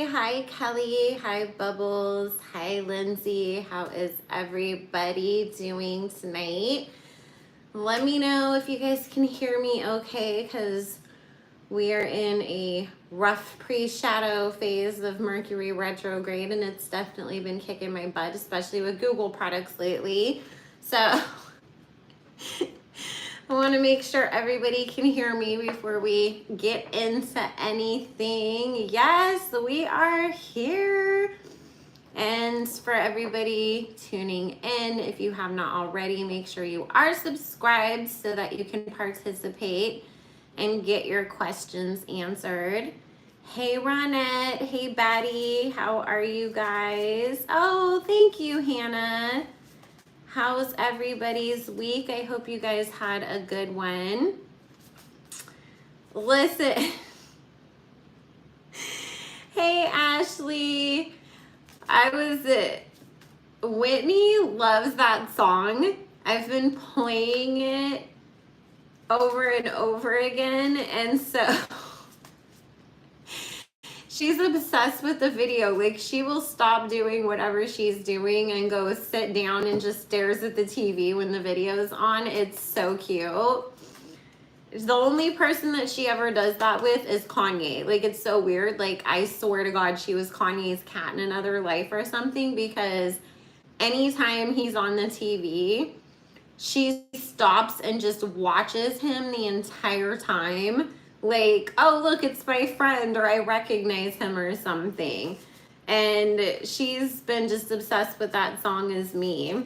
Ashley. Hi, Kelly. Hi, Bubbles. Hi, Lindsay. How is everybody doing tonight? Let me know if you guys can hear me okay, because we are in a rough pre-shadow phase of Mercury retrograde, and it's definitely been kicking my butt, especially with Google products lately. So I want to make sure everybody can hear me before we get into anything. Yes, we are here. And for everybody tuning in, if you have not already, make sure you are subscribed so that you can participate and get your questions answered. Hey, Ronette. Hey, Batty. How are you guys? Oh, thank you, Hannah. How's everybody's week? I hope you guys had a good one. Listen. Hey, Ashley. Whitney loves that song. I've been playing it over and over again, and so she's obsessed with the video. Like, she will stop doing whatever she's doing and go sit down and just stares at the TV when the video's on. It's so cute. The only person that she ever does that with is Kanye. Like, it's so weird. Like, I swear to God, she was Kanye's cat in another life or something, because anytime he's on the TV, she stops and just watches him the entire time. Like, oh, look, it's my friend, or I recognize him or something. And she's been just obsessed with that song as me.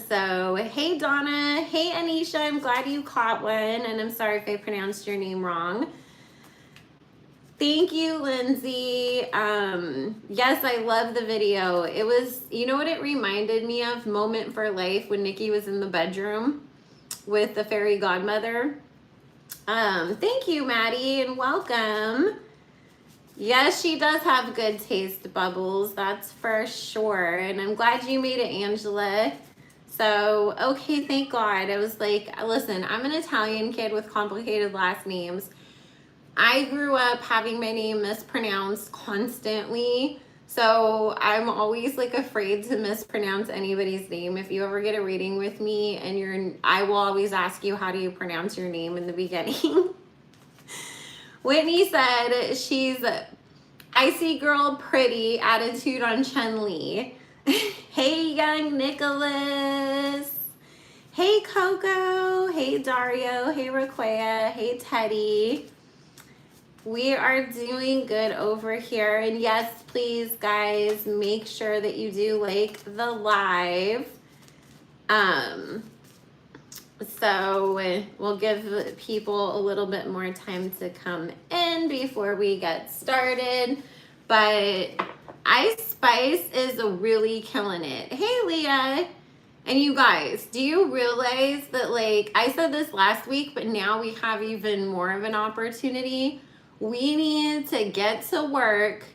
So, hey, Donna. Hey, Anisha. I'm glad you caught one, and I'm sorry if I pronounced your name wrong. Thank you, Lindsay. Yes, I love the video. It was, you know what it reminded me of? Moment for Life, when Nicki was in the bedroom with the fairy godmother. Thank you, Maddie, and welcome. Yes, she does have good taste, Bubbles. That's for sure. And I'm glad you made it, Angela. So, okay, thank God. I was like, listen, I'm an Italian kid with complicated last names. I grew up having my name mispronounced constantly. So I'm always like afraid to mispronounce anybody's name. If you ever get a reading with me and I will always ask you, how do you pronounce your name in the beginning? Whitney said she's icy girl pretty attitude on Chun-Li. Hey, young Nicholas. Hey, Coco. Hey, Dario. Hey, Raquea. Hey, Teddy. We are doing good over here. And yes, please, guys, make sure that you do like the live. So we'll give people a little bit more time to come in before we get started. But Ice Spice is really killing it. Hey, Leah. And you guys, do you realize that, like, I said this last week, but now we have even more of an opportunity? We need to get to work,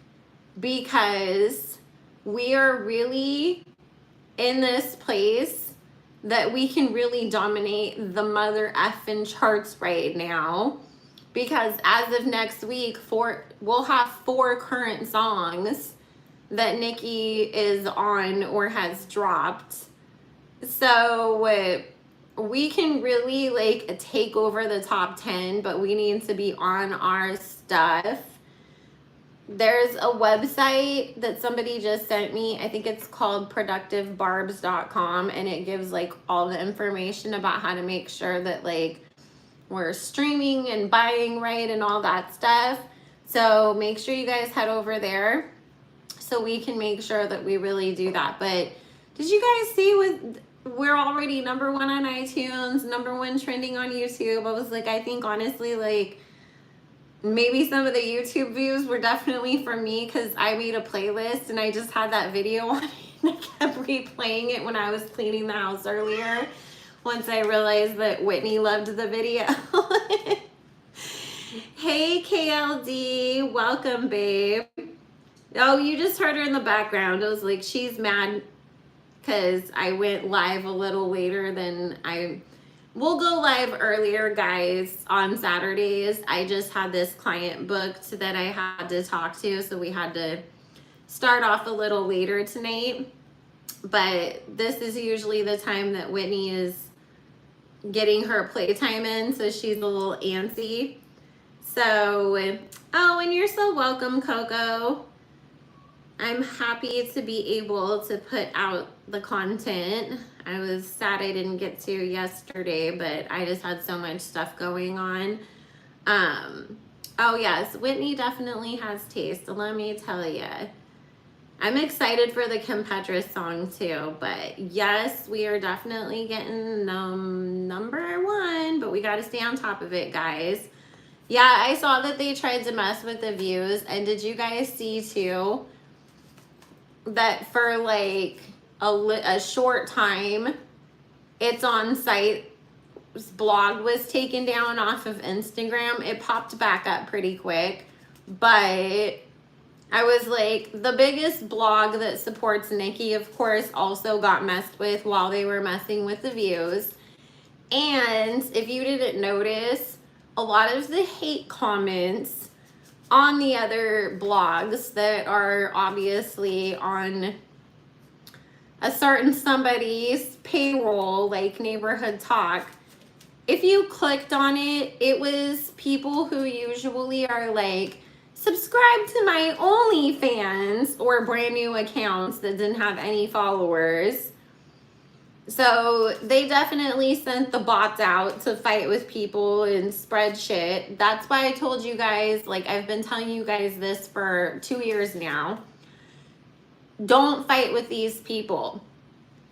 because we are really in this place that we can really dominate the mother effing charts right now. Because as of next week, we'll have 4 current songs that Nicki is on or has dropped. So we can really like take over the top 10, but we need to be on our stuff. There's a website that somebody just sent me. I think it's called productivebarbs.com, and it gives like all the information about how to make sure that like we're streaming and buying right and all that stuff. So make sure you guys head over there so we can make sure that we really do that. But did you guys see we're already #1 on iTunes, #1 trending on YouTube? I was like, I think honestly, like, maybe some of the YouTube views were definitely for me, because I made a playlist and I just had that video on it, and I kept replaying it when I was cleaning the house earlier, once I realized that Whitney loved the video. Hey, KLD, welcome, babe. Oh, you just heard her in the background. I was like, she's mad because I went live a little later than I we'll go live earlier, guys, on Saturdays. I just had this client booked that I had to talk to, so we had to start off a little later tonight. But this is usually the time that Whitney is getting her playtime in, so she's a little antsy. So, oh, and you're so welcome, Coco. I'm happy to be able to put out the content. I was sad I didn't get to yesterday, but I just had so much stuff going on. Oh yes, Whitney definitely has taste, let me tell you. I'm excited for the Kempetras song too, but yes, we are definitely getting number one, but we got to stay on top of it, guys. Yeah, I saw that they tried to mess with the views, and did you guys see too that for like a short time, It's On Site's blog was taken down off of Instagram? It popped back up pretty quick, but I was like, the biggest blog that supports Nicki, of course, also got messed with while they were messing with the views. And if you didn't notice, a lot of the hate comments on the other blogs that are obviously on a certain somebody's payroll, like Neighborhood Talk, if you clicked on it, it was people who usually are like, subscribe to my OnlyFans, or brand new accounts that didn't have any followers. So they definitely sent the bots out to fight with people and spread shit. That's why I told you guys, like I've been telling you guys this for 2 years now. Don't fight with these people.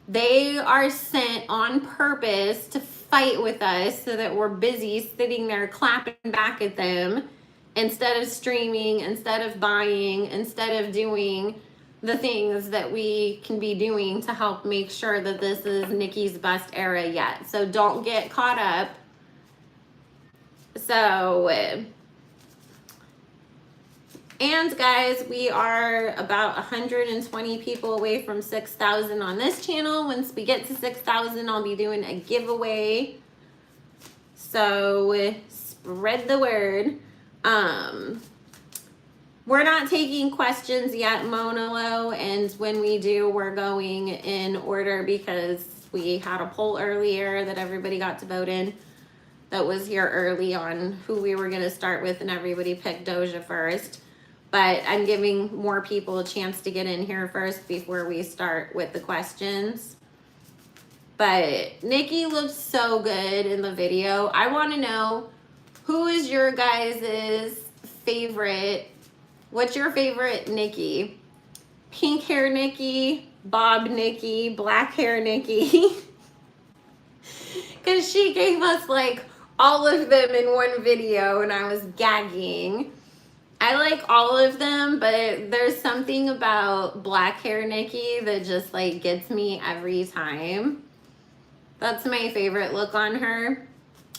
They are sent on purpose to fight with us so that we're busy sitting there clapping back at them instead of streaming, instead of buying, instead of doing the things that we can be doing to help make sure that this is Nicki's best era yet. So don't get caught up. So, and guys, we are about 120 people away from 6,000 on this channel. Once we get to 6,000, I'll be doing a giveaway. So spread the word. We're not taking questions yet, Monolo, and when we do, we're going in order because we had a poll earlier that everybody got to vote in that was here early on who we were going to start with, and everybody picked Doja first. But I'm giving more people a chance to get in here first before we start with the questions. But Nicki looks so good in the video. I want to know, who is your guys' favorite? What's your favorite Nicki? Pink hair Nicki, bob Nicki, black hair Nicki? Because she gave us like all of them in one video and I was gagging. I like all of them, but there's something about black hair Nicki that just like gets me every time. That's my favorite look on her.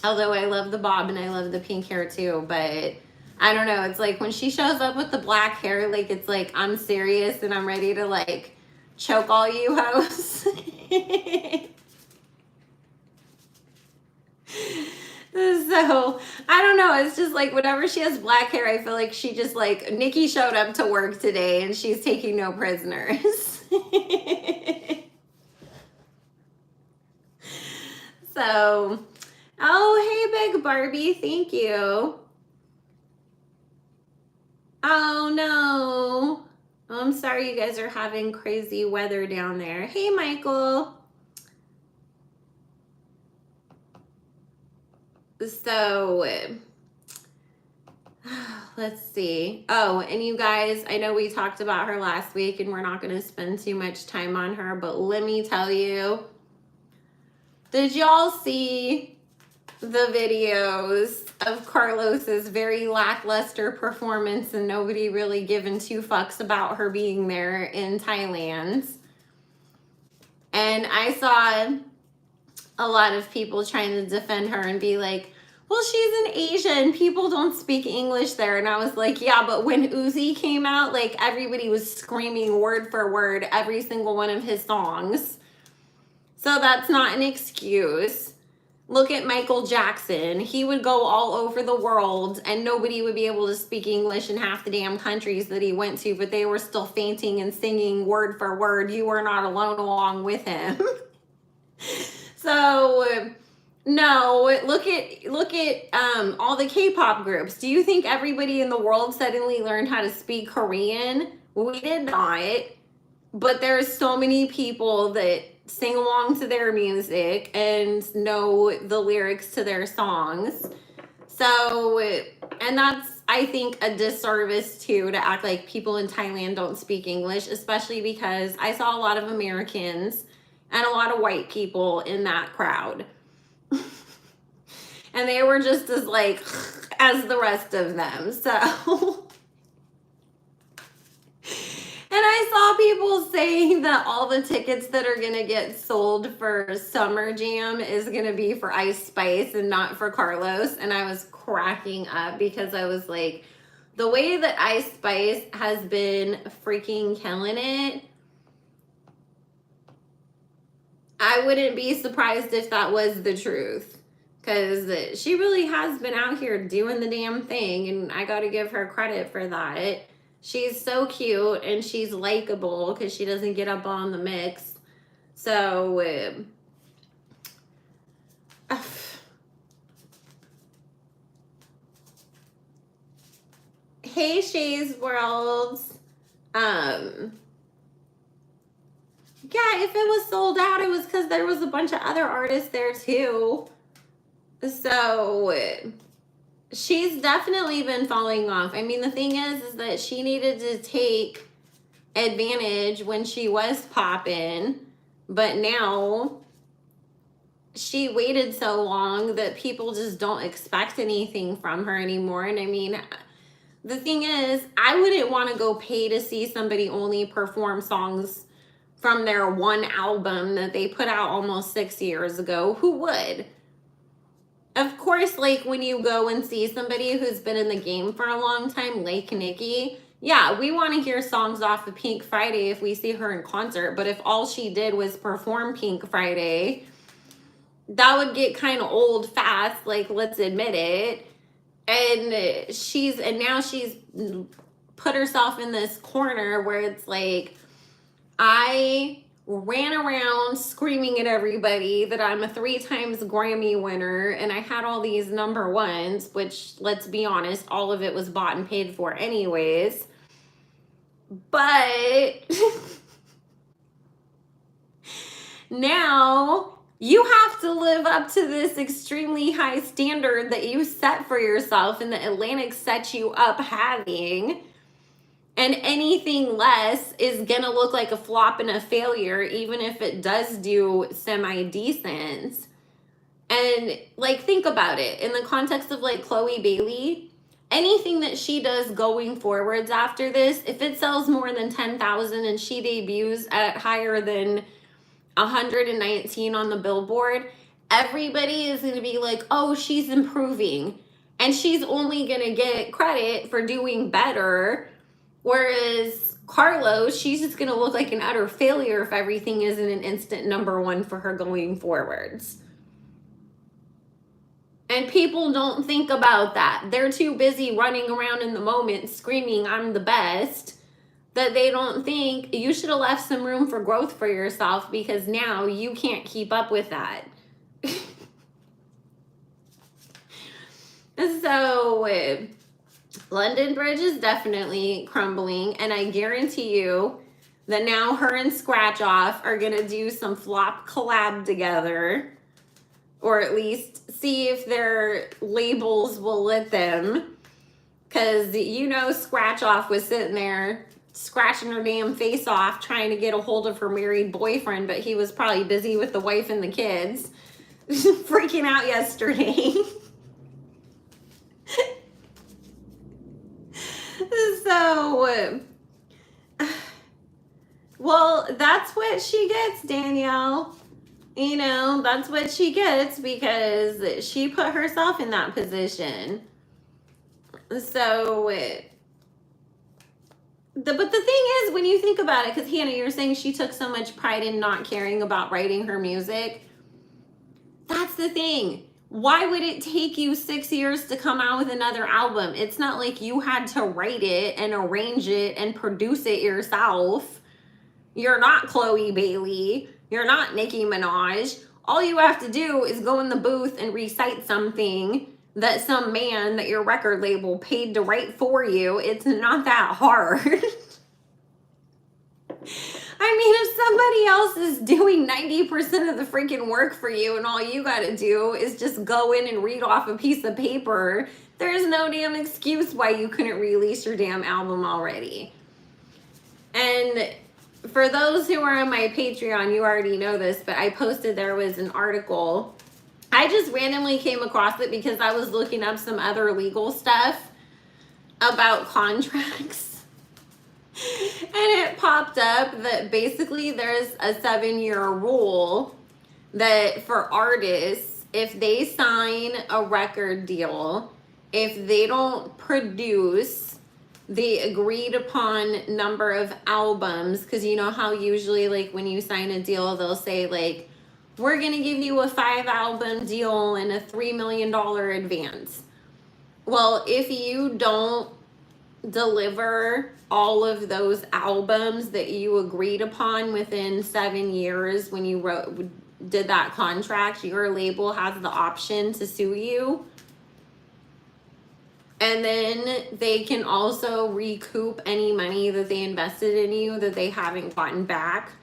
Although I love the bob and I love the pink hair too, but I don't know. It's like when she shows up with the black hair, like it's like I'm serious and I'm ready to like choke all you hoes. So I don't know. It's just like whenever she has black hair, I feel like she just like Nicki showed up to work today and she's taking no prisoners. So, oh, hey, Big Barbie. Thank you. Oh, no. Oh, I'm sorry you guys are having crazy weather down there. Hey, Michael. So, let's see. Oh, and you guys, I know we talked about her last week and we're not going to spend too much time on her, but let me tell you, did y'all see the videos of Carlos's very lackluster performance and nobody really giving two fucks about her being there in Thailand? And I saw a lot of people trying to defend her and be like, well, she's an Asian, people don't speak English there. And I was like, yeah, but when Uzi came out, like everybody was screaming word for word every single one of his songs. So that's not an excuse. Look at Michael Jackson. He would go all over the world and nobody would be able to speak English in half the damn countries that he went to, but they were still fainting and singing word for word, "You Are Not Alone," along with him. So no, look at all the K-pop groups. Do you think everybody in the world suddenly learned how to speak Korean? We did not. But there's so many people that sing along to their music and know the lyrics to their songs. So, and that's, I think, a disservice too, to act like people in Thailand don't speak English, especially because I saw a lot of Americans and a lot of white people in that crowd. And they were just as like as the rest of them. So and I saw people saying that all the tickets that are going to get sold for Summer Jam is going to be for Ice Spice and not for Carlos. And I was cracking up because I was like, the way that Ice Spice has been freaking killing it, I wouldn't be surprised if that was the truth. Because she really has been out here doing the damn thing. And I got to give her credit for that. She's so cute and she's likable because she doesn't get up on the mix. So, hey, Shay's Worlds. Yeah, if it was sold out, it was because there was a bunch of other artists there too. So, she's definitely been falling off. I mean, the thing is that she needed to take advantage when she was popping, but now she waited so long that people just don't expect anything from her anymore. And I mean, the thing is, I wouldn't want to go pay to see somebody only perform songs from their one album that they put out almost 6 years ago. Who would? Of course, like when you go and see somebody who's been in the game for a long time, like Nicki, yeah, we want to hear songs off of Pink Friday if we see her in concert. But if all she did was perform Pink Friday, that would get kind of old fast, like, let's admit it. And now she's put herself in this corner where it's like, I ran around screaming at everybody that I'm a 3 times Grammy winner and I had all these number ones, which, let's be honest, all of it was bought and paid for anyways. But now you have to live up to this extremely high standard that you set for yourself and the Atlantic set you up having. And anything less is going to look like a flop and a failure, even if it does do semi-decent. And, like, think about it. In the context of, like, Chloe Bailey, anything that she does going forwards after this, if it sells more than 10,000 and she debuts at higher than 119 on the Billboard, everybody is going to be like, oh, she's improving. And she's only going to get credit for doing better. Whereas Carlos, she's just going to look like an utter failure if everything isn't an instant number one for her going forwards. And people don't think about that. They're too busy running around in the moment screaming, I'm the best, that they don't think you should have left some room for growth for yourself because now you can't keep up with that. So, London Bridge is definitely crumbling, and I guarantee you that now her and Scratch Off are going to do some flop collab together, or at least see if their labels will let them, because you know Scratch Off was sitting there scratching her damn face off trying to get a hold of her married boyfriend, but he was probably busy with the wife and the kids. Freaking out yesterday. So, well, that's what she gets, Danielle. You know, that's what she gets because she put herself in that position. So, but the thing is, when you think about it, because Hannah, you're saying she took so much pride in not caring about writing her music. That's the thing. Why would it take you 6 years to come out with another album? It's not like you had to write it and arrange it and produce it yourself. You're not Chloe Bailey. You're not Nicki Minaj. All you have to do is go in the booth and recite something that some man that your record label paid to write for you. It's not that hard. I mean, if somebody else is doing 90% of the freaking work for you and all you got to do is just go in and read off a piece of paper, there's no damn excuse why you couldn't release your damn album already. And for those who are on my Patreon, you already know this, but I posted there was an article. I just randomly came across it because I was looking up some other legal stuff about contracts. And it popped up that basically there's a 7-year rule that for artists, if they sign a record deal, if they don't produce the agreed upon number of albums, because you know how usually like when you sign a deal, they'll say like, we're going to give you a 5-album deal and a $3 million advance. Well, if you don't deliver all of those albums that you agreed upon within 7 years when you did that contract, your label has the option to sue you. And then they can also recoup any money that they invested in you that they haven't gotten back.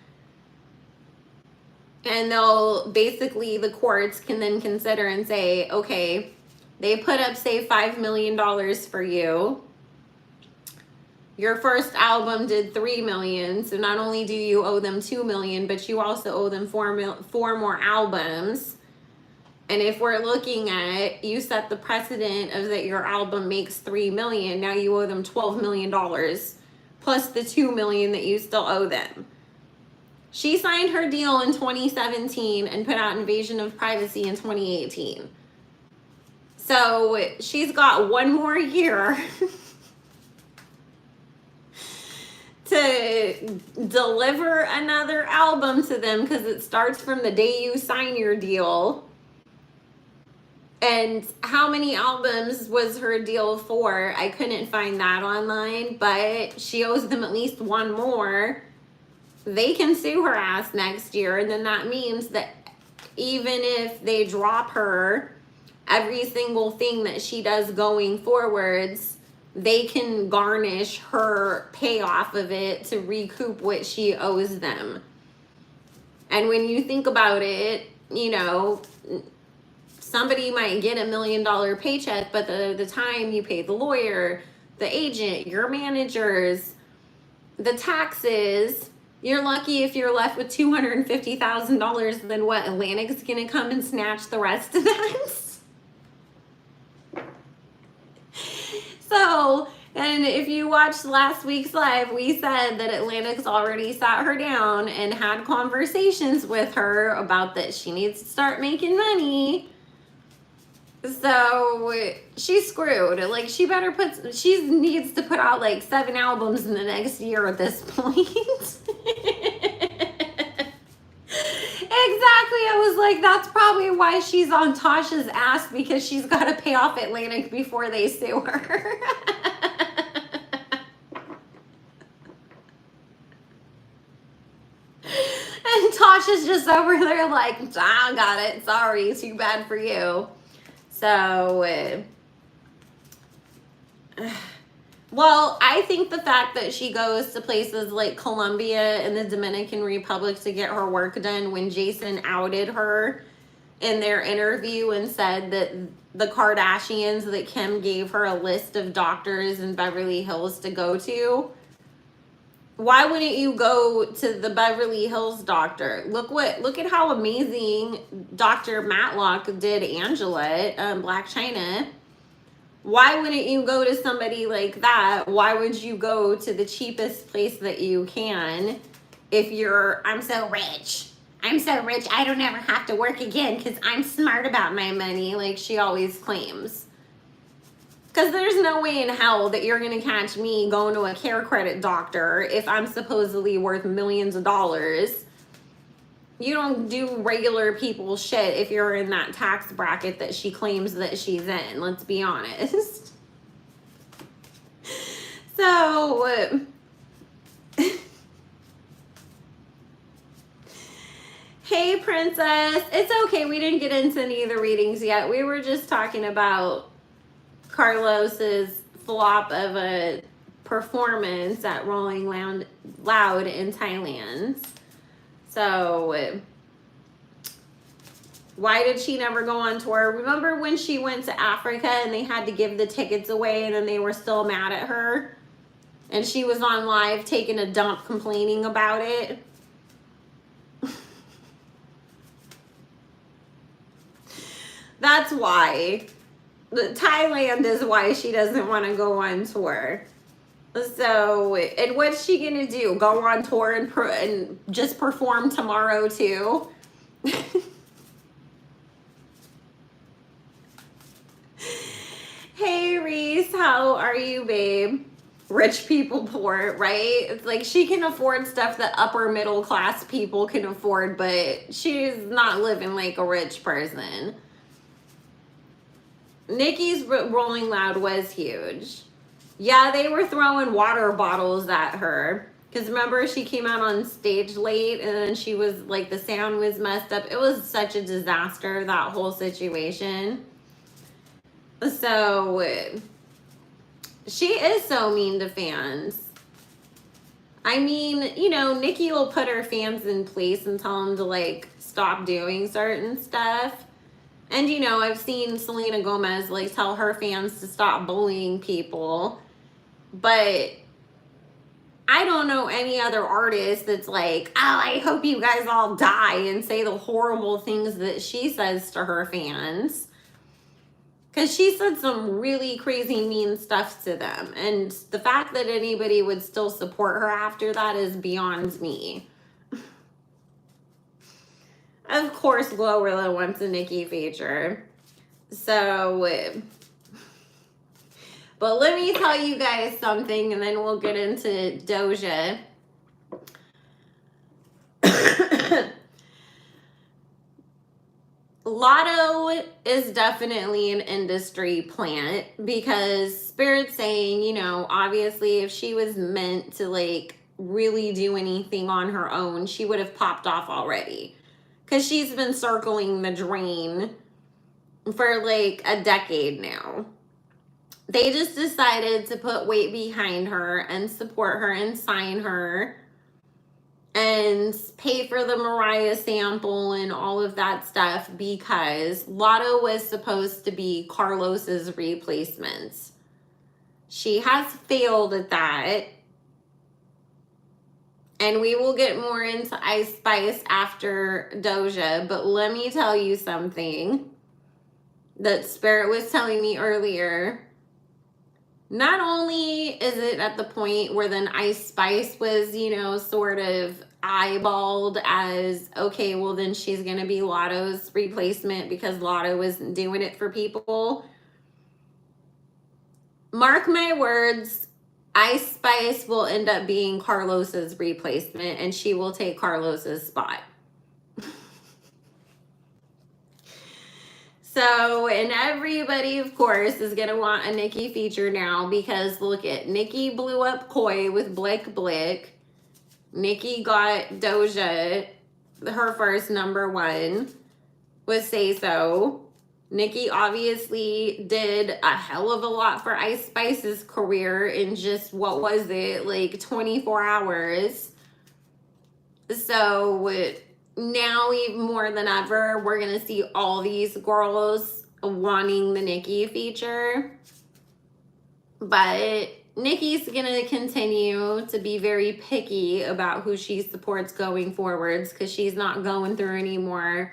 And they'll basically, the courts can then consider and say, okay, they put up, say, $5 million for you. Your first album did $3 million. So not only do you owe them $2 million, but you also owe them four more albums. And if we're looking at, you set the precedent of that your album makes $3 million, now you owe them $12 million plus the $2 million that you still owe them. She signed her deal in 2017 and put out Invasion of Privacy in 2018. So she's got 1 more year to deliver another album to them because it starts from the day you sign your deal. And how many albums was her deal for? I couldn't find that online, but she owes them at least 1 more. They can sue her ass next year, and then that means that even if they drop her, every single thing that she does going forwards, they can garnish her payoff of it to recoup what she owes them. And when you think about it, you know, somebody might get $1 million paycheck, but the time you pay the lawyer, the agent, your managers, the taxes, you're lucky if you're left with $250,000, then what, Atlantic's gonna come and snatch the rest of that? So, and if you watched last week's live, we said that Atlantic's already sat her down and had conversations with her about that she needs to start making money. So she's screwed. Like she needs to put out like 7 albums in the next year at this point. Exactly. I was like, that's probably why she's on Tasha's ass, because she's got to pay off Atlantic before they sue her. And Tasha's just over there like, I got it. Sorry. Too bad for you. So, well, I think the fact that she goes to places like Colombia and the Dominican Republic to get her work done, when Jason outed her in their interview and said that the Kardashians, that Kim gave her a list of doctors in Beverly Hills to go to. Why wouldn't you go to the Beverly Hills doctor? Look at how amazing Dr. Matlock did Angela at Black China. Why wouldn't you go to somebody like that? Why would you go to the cheapest place that you can if you're, I'm so rich, I don't ever have to work again because I'm smart about my money, like she always claims. Because there's no way in hell that you're going to catch me going to a care credit doctor if I'm supposedly worth millions of dollars. You don't do regular people shit if you're in that tax bracket that she claims that she's in. Let's be honest. So, hey, princess. It's okay. We didn't get into any of the readings yet. We were just talking about Carlos's flop of a performance at Rolling Loud in Thailand. So, why did she never go on tour? Remember when she went to Africa and they had to give the tickets away and then they were still mad at her? And she was on live taking a dump complaining about it? That's why. Thailand is why she doesn't want to go on tour. So, and what's she gonna do? Go on tour and just perform tomorrow too? Hey Reese, how are you, babe? Rich people poor, right? It's like she can afford stuff that upper middle class people can afford, but she's not living like a rich person. Nicki's Rolling Loud was huge. Yeah, they were throwing water bottles at her. Because remember, she came out on stage late and then she was like, the sound was messed up. It was such a disaster, that whole situation. So, she is so mean to fans. I mean, you know, Nicki will put her fans in place and tell them to like stop doing certain stuff. And, you know, I've seen Selena Gomez like tell her fans to stop bullying people. But I don't know any other artist that's like, oh, I hope you guys all die and say the horrible things that she says to her fans. Because she said some really crazy mean stuff to them. And the fact that anybody would still support her after that is beyond me. Of course, Glorilla wants a Nicki feature. So, but let me tell you guys something and then we'll get into Doja. Lotto is definitely an industry plant because Spirit's saying, you know, obviously if she was meant to like really do anything on her own, she would have popped off already. Because she's been circling the drain for like a decade now. They just decided to put weight behind her and support her and sign her and pay for the Mariah sample and all of that stuff because Lotto was supposed to be Carlos's replacement. She has failed at that. And we will get more into Ice Spice after Doja, but let me tell you something that Spirit was telling me earlier. Not only is it at the point where then Ice Spice was, you know, sort of eyeballed as, okay, well then she's going to be Lotto's replacement because Lotto isn't doing it for people. Mark my words, Ice Spice will end up being Carlos's replacement and she will take Carlos's spot. So, and everybody, of course, is going to want a Nicki feature now because look at Nicki blew up Coi with Blick Blick. Nicki got Doja, her first #1 with Say So. Nicki obviously did a hell of a lot for Ice Spice's career in just, what was it, like 24 hours. So now even more than ever, we're going to see all these girls wanting the Nicki feature. But Nicki's going to continue to be very picky about who she supports going forwards because she's not going through any more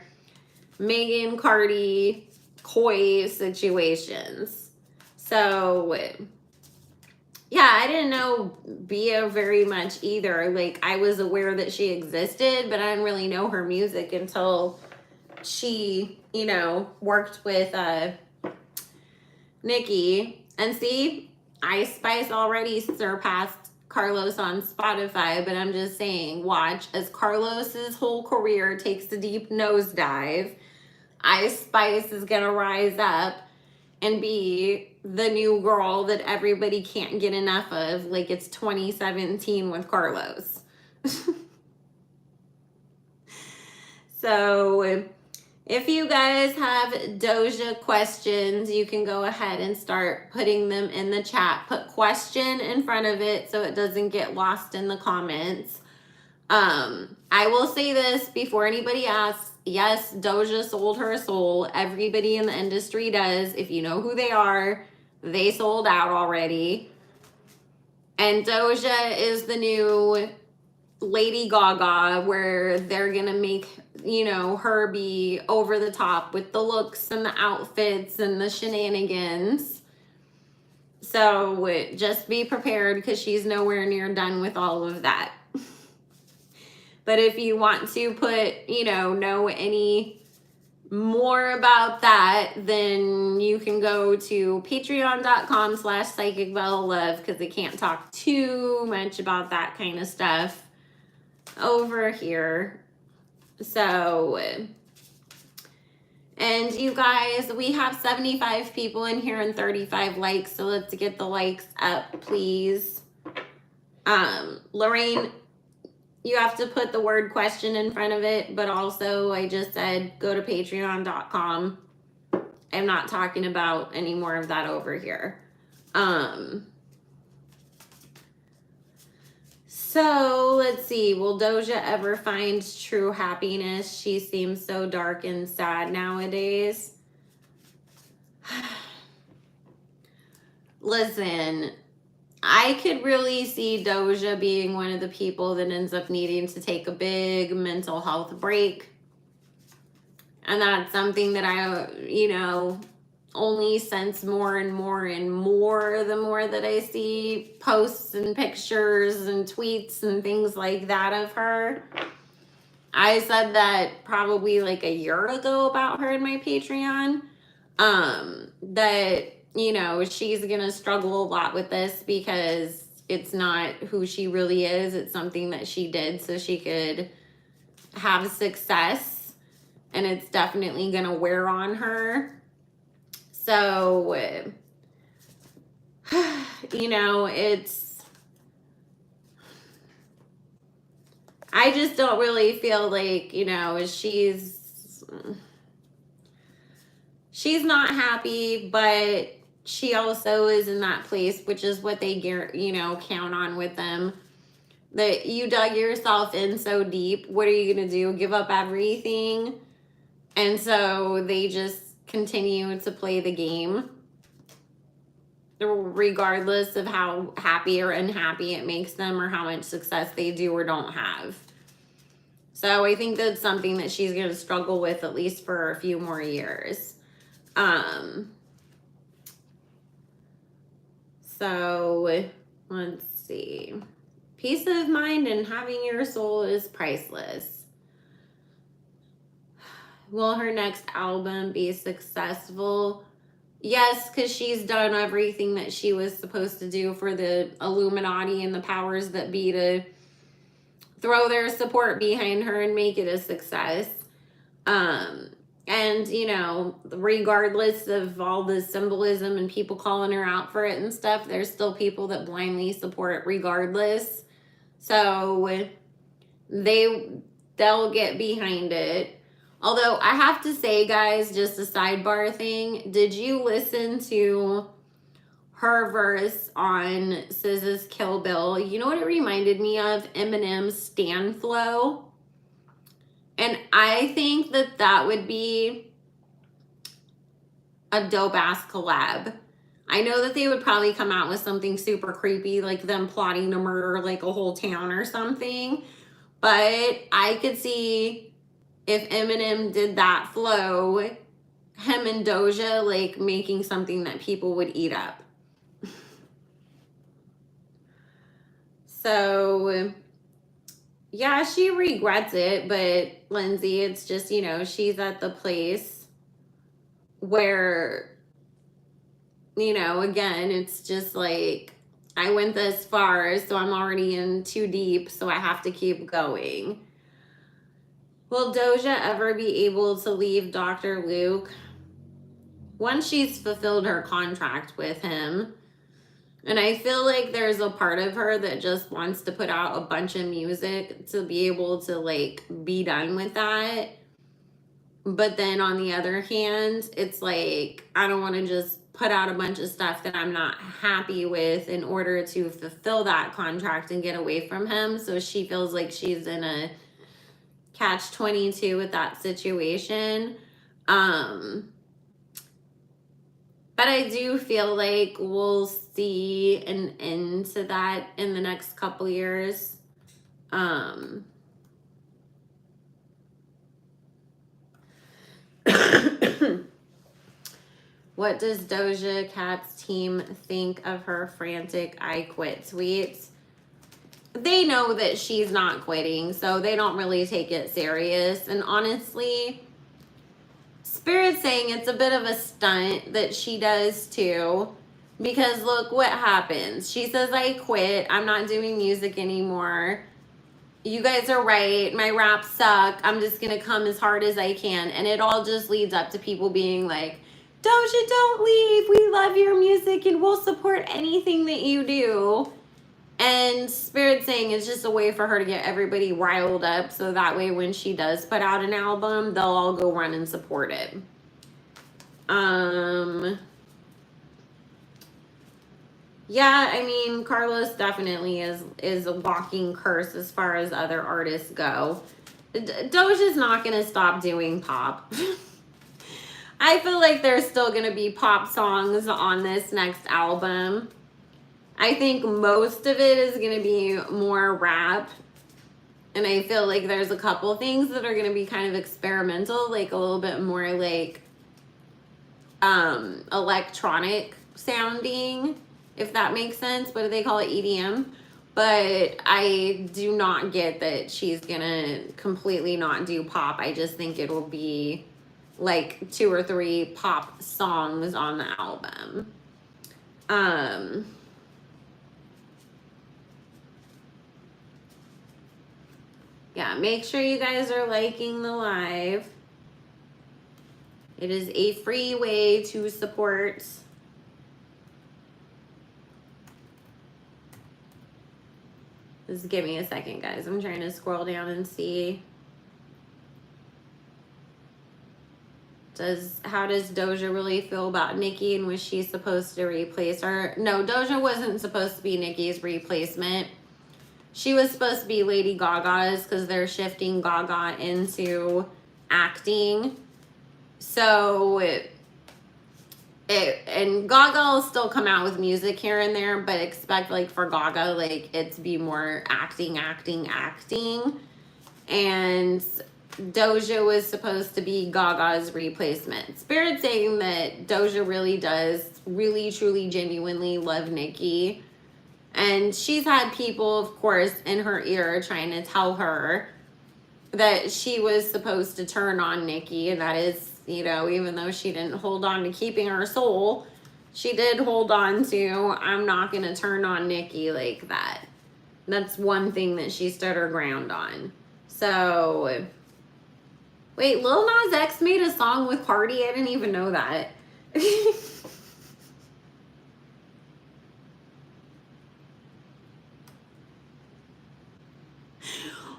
Megan, Cardi, Coi situations. So, yeah, I didn't know Bia very much either. Like, I was aware that she existed, but I didn't really know her music until she, you know, worked with Nicki. And see, Ice Spice already surpassed Carlos on Spotify, but I'm just saying, watch as Carlos's whole career takes a deep nosedive. Ice Spice is gonna rise up and be the new girl that everybody can't get enough of, like it's 2017 with Carlos. So if you guys have Doja questions, you can go ahead and start putting them in the chat. Put question in front of it so it doesn't get lost in the comments. I will say this before anybody asks. Yes, Doja sold her soul. Everybody in the industry does. If you know who they are, they sold out already. And Doja is the new Lady Gaga, where they're gonna make, you know, her be over the top with the looks and the outfits and the shenanigans. So just be prepared, because she's nowhere near done with all of that. But if you want to put, you know any more about that, then you can go to patreon.com/psychicbellalove, because I can't talk too much about that kind of stuff over here. So, and you guys, we have 75 people in here and 35 likes, so let's get the likes up, please. Lorraine, you have to put the word question in front of it, but also I just said go to patreon.com. I'm not talking about any more of that over here. So let's see, will Doja ever find true happiness? She seems so dark and sad nowadays. Listen, I could really see Doja being one of the people that ends up needing to take a big mental health break. And that's something that I, only sense more and more and more the more that I see posts and pictures and tweets and things like that of her. I said that probably like a year ago about her in my Patreon, that she's gonna struggle a lot with this, because it's not who she really is. It's something that she did so she could have success, and it's definitely gonna wear on her. So, I just don't really feel like, she's not happy, but she also is in that place, which is what they, count on with them. That you dug yourself in so deep. What are you going to do? Give up everything? And so they just continue to play the game, regardless of how happy or unhappy it makes them, or how much success they do or don't have. So I think that's something that she's going to struggle with, at least for a few more years. So let's see. Peace of mind and having your soul is priceless. Will her next album be successful? Yes, because she's done everything that she was supposed to do for the Illuminati and the powers that be to throw their support behind her and make it a success. And, regardless of all the symbolism and people calling her out for it and stuff, there's still people that blindly support regardless. So they'll get behind it. Although I have to say, guys, just a sidebar thing. Did you listen to her verse on SZA's Kill Bill? You know what it reminded me of? Eminem's Stand Flow. And I think that that would be a dope-ass collab. I know that they would probably come out with something super creepy, like them plotting to murder like a whole town or something. But I could see, if Eminem did that flow, him and Doja like making something that people would eat up. So yeah, she regrets it, but Lindsay, it's just, she's at the place where, again, it's just like I went this far, so I'm already in too deep, so I have to keep going. Will Doja ever be able to leave Dr. Luke? Once she's fulfilled her contract with him. And I feel like there's a part of her that just wants to put out a bunch of music to be able to like be done with that. But then on the other hand, it's like I don't want to just put out a bunch of stuff that I'm not happy with in order to fulfill that contract and get away from him. So she feels like she's in a catch-22 with that situation. But I do feel like we'll see an end to that in the next couple years. What does Doja Cat's team think of her frantic "I quit" tweets? They know that she's not quitting, so they don't really take it serious. And honestly, Spirit's saying it's a bit of a stunt that she does too. Because look what happens. She says, I quit. I'm not doing music anymore. You guys are right. My raps suck. I'm just going to come as hard as I can. And it all just leads up to people being like, Doja, don't leave. We love your music and we'll support anything that you do. And Spirit saying it's just a way for her to get everybody riled up. So that way when she does put out an album, they'll all go run and support it. Yeah, I mean, Carlos definitely is a walking curse as far as other artists go. Doja's not going to stop doing pop. I feel like there's still going to be pop songs on this next album. I think most of it is going to be more rap. And I feel like there's a couple things that are going to be kind of experimental, like a little bit more like electronic sounding, if that makes sense. What do they call it? EDM. But I do not get that she's gonna completely not do pop. I just think it'll be like 2 or 3 pop songs on the album. Yeah, make sure you guys are liking the live. It is a free way to support. Just give me a second, guys. I'm trying to scroll down and see. How does Doja really feel about Nicki, and was she supposed to replace her? No, Doja wasn't supposed to be Nicki's replacement. She was supposed to be Lady Gaga's because they're shifting Gaga into acting. So and Gaga will still come out with music here and there, but expect like for Gaga, like it to be more acting. And Doja was supposed to be Gaga's replacement. Spirit saying that Doja really does, really, truly, genuinely love Nicki. And she's had people, of course, in her ear trying to tell her that she was supposed to turn on Nicki. And that is, you know, even though she didn't hold on to keeping her soul, she did hold on to, I'm not going to turn on Nicki like that. That's one thing that she stood her ground on. So, wait, Lil Nas X made a song with Cardi? I didn't even know that.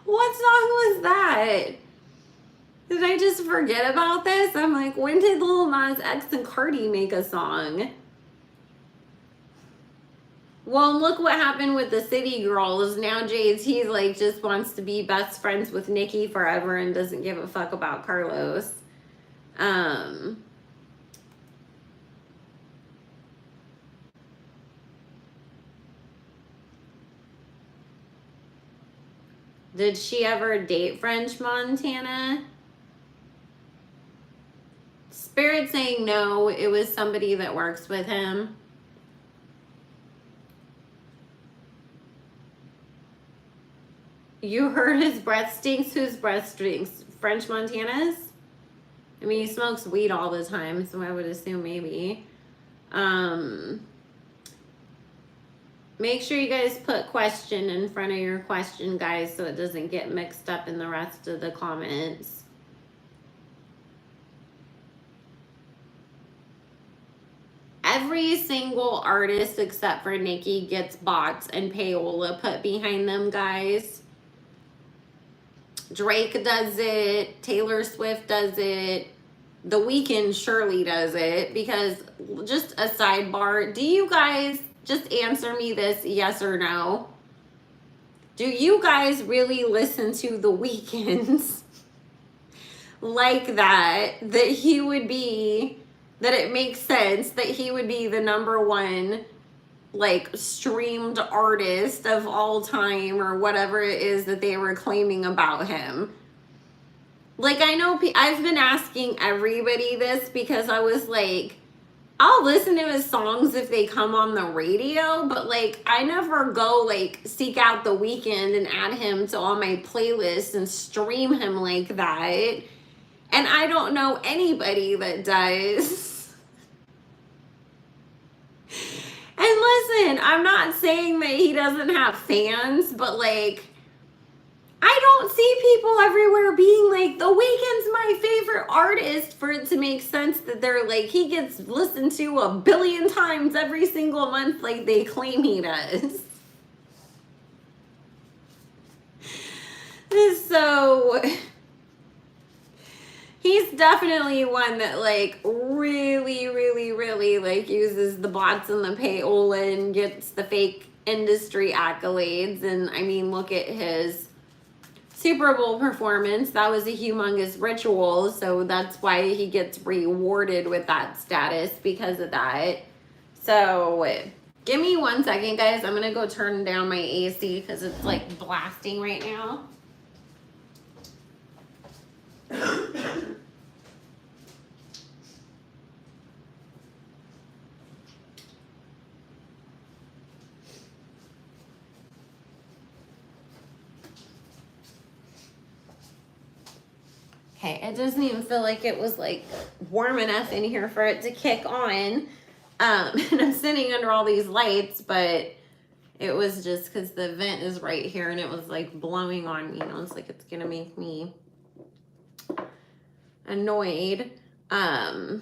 What song was that? Did I just forget about this? I'm like, when did Lil Nas X and Cardi make a song? Well, look what happened with the City Girls. Now JT like just wants to be best friends with Nicki forever and doesn't give a fuck about Carlos. Did she ever date French Montana? Spirit saying no, it was somebody that works with him. You heard his breath stinks? Whose breath stinks? French Montana's? I mean, he smokes weed all the time, so I would assume maybe. Make sure you guys put question in front of your question, guys, so it doesn't get mixed up in the rest of the comments. Every single artist except for Nicki gets bots and payola put behind them, guys. Drake does it. Taylor Swift does it. The Weeknd surely does it. Because, just a sidebar, do you guys, just answer me this, yes or no? Do you guys really listen to The Weeknd like that he would be, that it makes sense that he would be the #1 like streamed artist of all time, or whatever it is that they were claiming about him? Like, I know I've been asking everybody this because I was like, I'll listen to his songs if they come on the radio, but like, I never go like seek out The Weeknd and add him to all my playlists and stream him like that. And I don't know anybody that does. And listen, I'm not saying that he doesn't have fans, but like, I don't see people everywhere being like, The Weeknd's my favorite artist, for it to make sense that they're like, he gets listened to 1 billion times every single month like they claim he does. So he's definitely one that like really like uses the bots and the payola and gets the fake industry accolades. And I mean, look at his Super Bowl performance. That was a humongous ritual, so that's why he gets rewarded with that status, because of that. So give me 1 second, guys. I'm gonna go turn down my AC because it's like blasting right now. Okay, it doesn't even feel like it was like warm enough in here for it to kick on. And I'm sitting under all these lights, but it was just because the vent is right here and it was like blowing on me. It's like it's gonna make me annoyed. Well,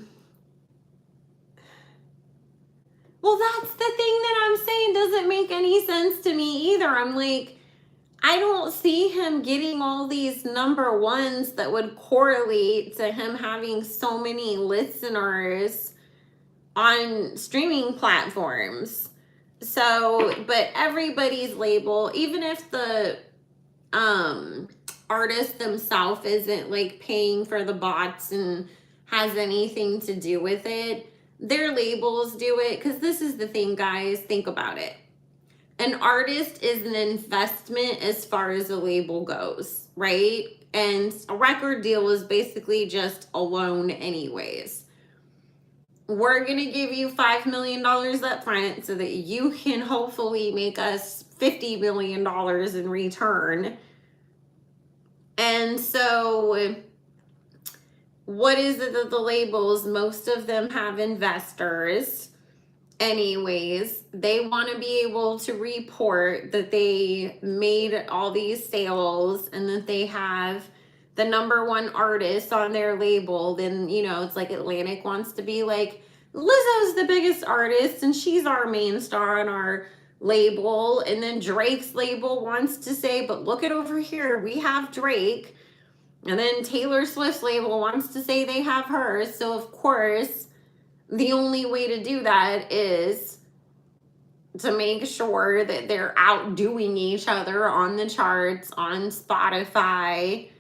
that's the thing that I'm saying doesn't make any sense to me either. I'm like, I don't see him getting all these #1s that would correlate to him having so many listeners on streaming platforms. So, but everybody's label, even if the artist themselves isn't like paying for the bots and has anything to do with it, their labels do it. Because this is the thing, guys, think about it. An artist is an investment as far as a label goes, right? And a record deal is basically just a loan anyways. We're going to give you $5 million up front so that you can hopefully make us $50 million in return. And so what is it that the labels, most of them have investors anyways. They want to be able to report that they made all these sales and that they have the #1 artist on their label. Then, it's like Atlantic wants to be like, Lizzo's the biggest artist and she's our main star on our label. And then Drake's label wants to say, but look at over here, we have Drake. And then Taylor Swift's label wants to say they have her. So of course, the only way to do that is to make sure that they're outdoing each other on the charts, on Spotify,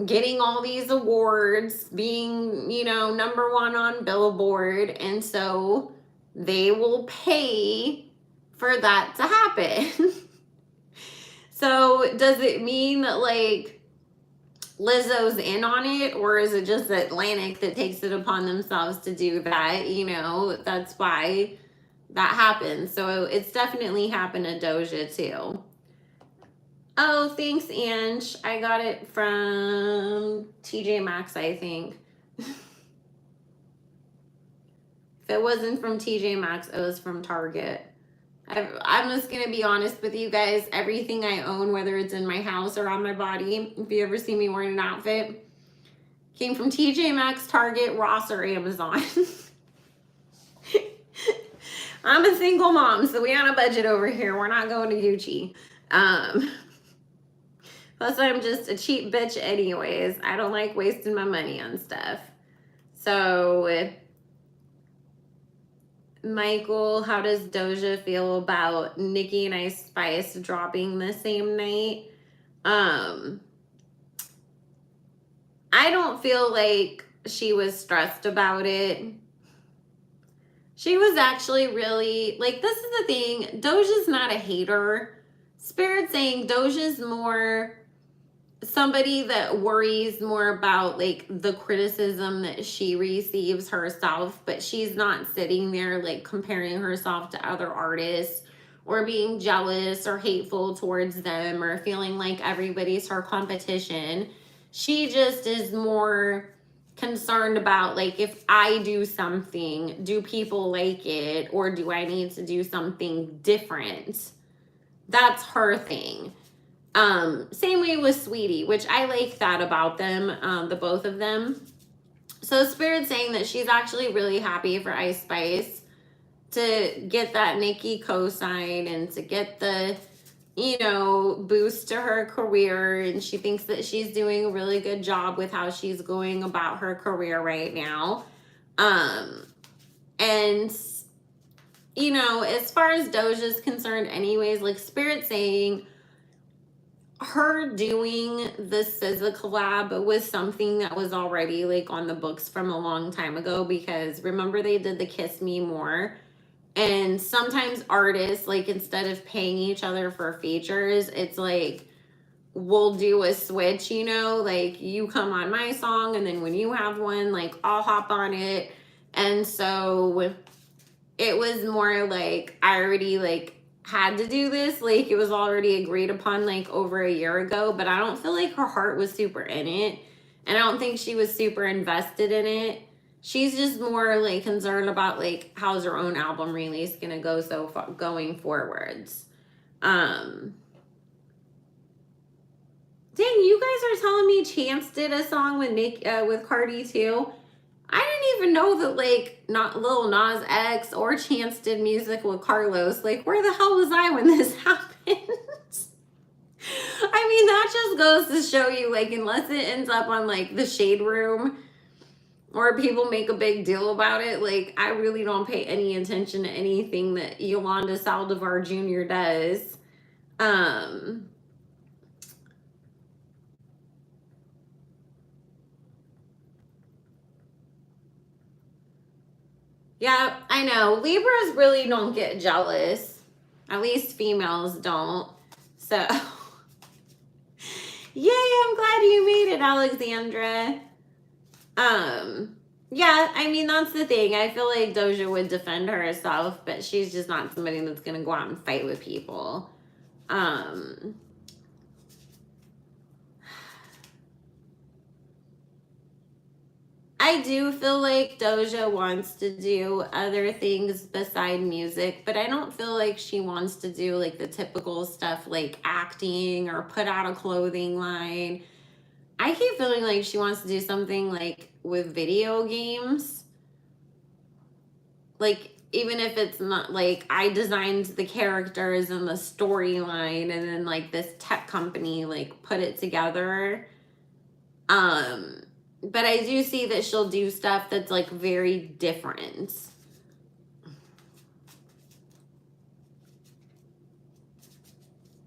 getting all these awards, being, #1 on Billboard. And so they will pay for that to happen. So does it mean that like Lizzo's in on it, or is it just Atlantic that takes it upon themselves to do that? That's why that happens. So it's definitely happened to Doja too. Oh, thanks, Ange. I got it from TJ Maxx, I think. If it wasn't from TJ Maxx, it was from Target. I'm just going to be honest with you guys. Everything I own, whether it's in my house or on my body, if you ever see me wearing an outfit, came from TJ Maxx, Target, Ross, or Amazon. I'm a single mom, so we on a budget over here. We're not going to Gucci. Plus, I'm just a cheap bitch anyways. I don't like wasting my money on stuff. So, Michael, how does Doja feel about Nicki and Ice Spice dropping the same night? I don't feel like she was stressed about it. She was actually really, like, this is the thing. Doja's not a hater. Spirit saying Doja's more somebody that worries more about, like, the criticism that she receives herself, but she's not sitting there, like, comparing herself to other artists or being jealous or hateful towards them or feeling like everybody's her competition. She just is more concerned about, like, if I do something, do people like it, or do I need to do something different? That's her thing. Same way with Sweetie, which I like that about them, the both of them. So Spirit's saying that she's actually really happy for Ice Spice to get that Nicki cosign and to get the, you know, boost to her career. And she thinks that she's doing a really good job with how she's going about her career right now. And, you know, as far as Doja's concerned anyways, like, Spirit saying her doing the SZA collab was something that was already, like, on the books from a long time ago, because remember they did the Kiss Me More. And sometimes artists, like, instead of paying each other for features, it's like, we'll do a switch, you know, like, you come on my song, and then when you have one, like, I'll hop on it. And so it was more like, I already, like, had to do this, like, it was already agreed upon, like, over a year ago, but I don't feel like her heart was super in it, and I don't think she was super invested in it. She's just more, like, concerned about, like, how's her own album release gonna go so far going forwards. Dang, you guys are telling me Chance did a song with with Cardi too? I didn't even know that, like, not Lil Nas X or Chance did music with Carlos. Like, where the hell was I when this happened? I mean, that just goes to show you, like, unless it ends up on, like, the Shade Room or people make a big deal about it, like, I really don't pay any attention to anything that Yolanda Saldivar Jr. does. Yeah, I know. Libras really don't get jealous. At least females don't. So, yay, I'm glad you made it, Alexandra. Yeah, I mean, that's the thing. I feel like Doja would defend herself, but she's just not somebody that's going to go out and fight with people. I do feel like Doja wants to do other things beside music, but I don't feel like she wants to do, like, the typical stuff like acting or put out a clothing line. I keep feeling like she wants to do something, like, with video games. Like, even if it's not, like, I designed the characters and the storyline and then, like, this tech company, like, put it together. But I do see that she'll do stuff that's, like, very different.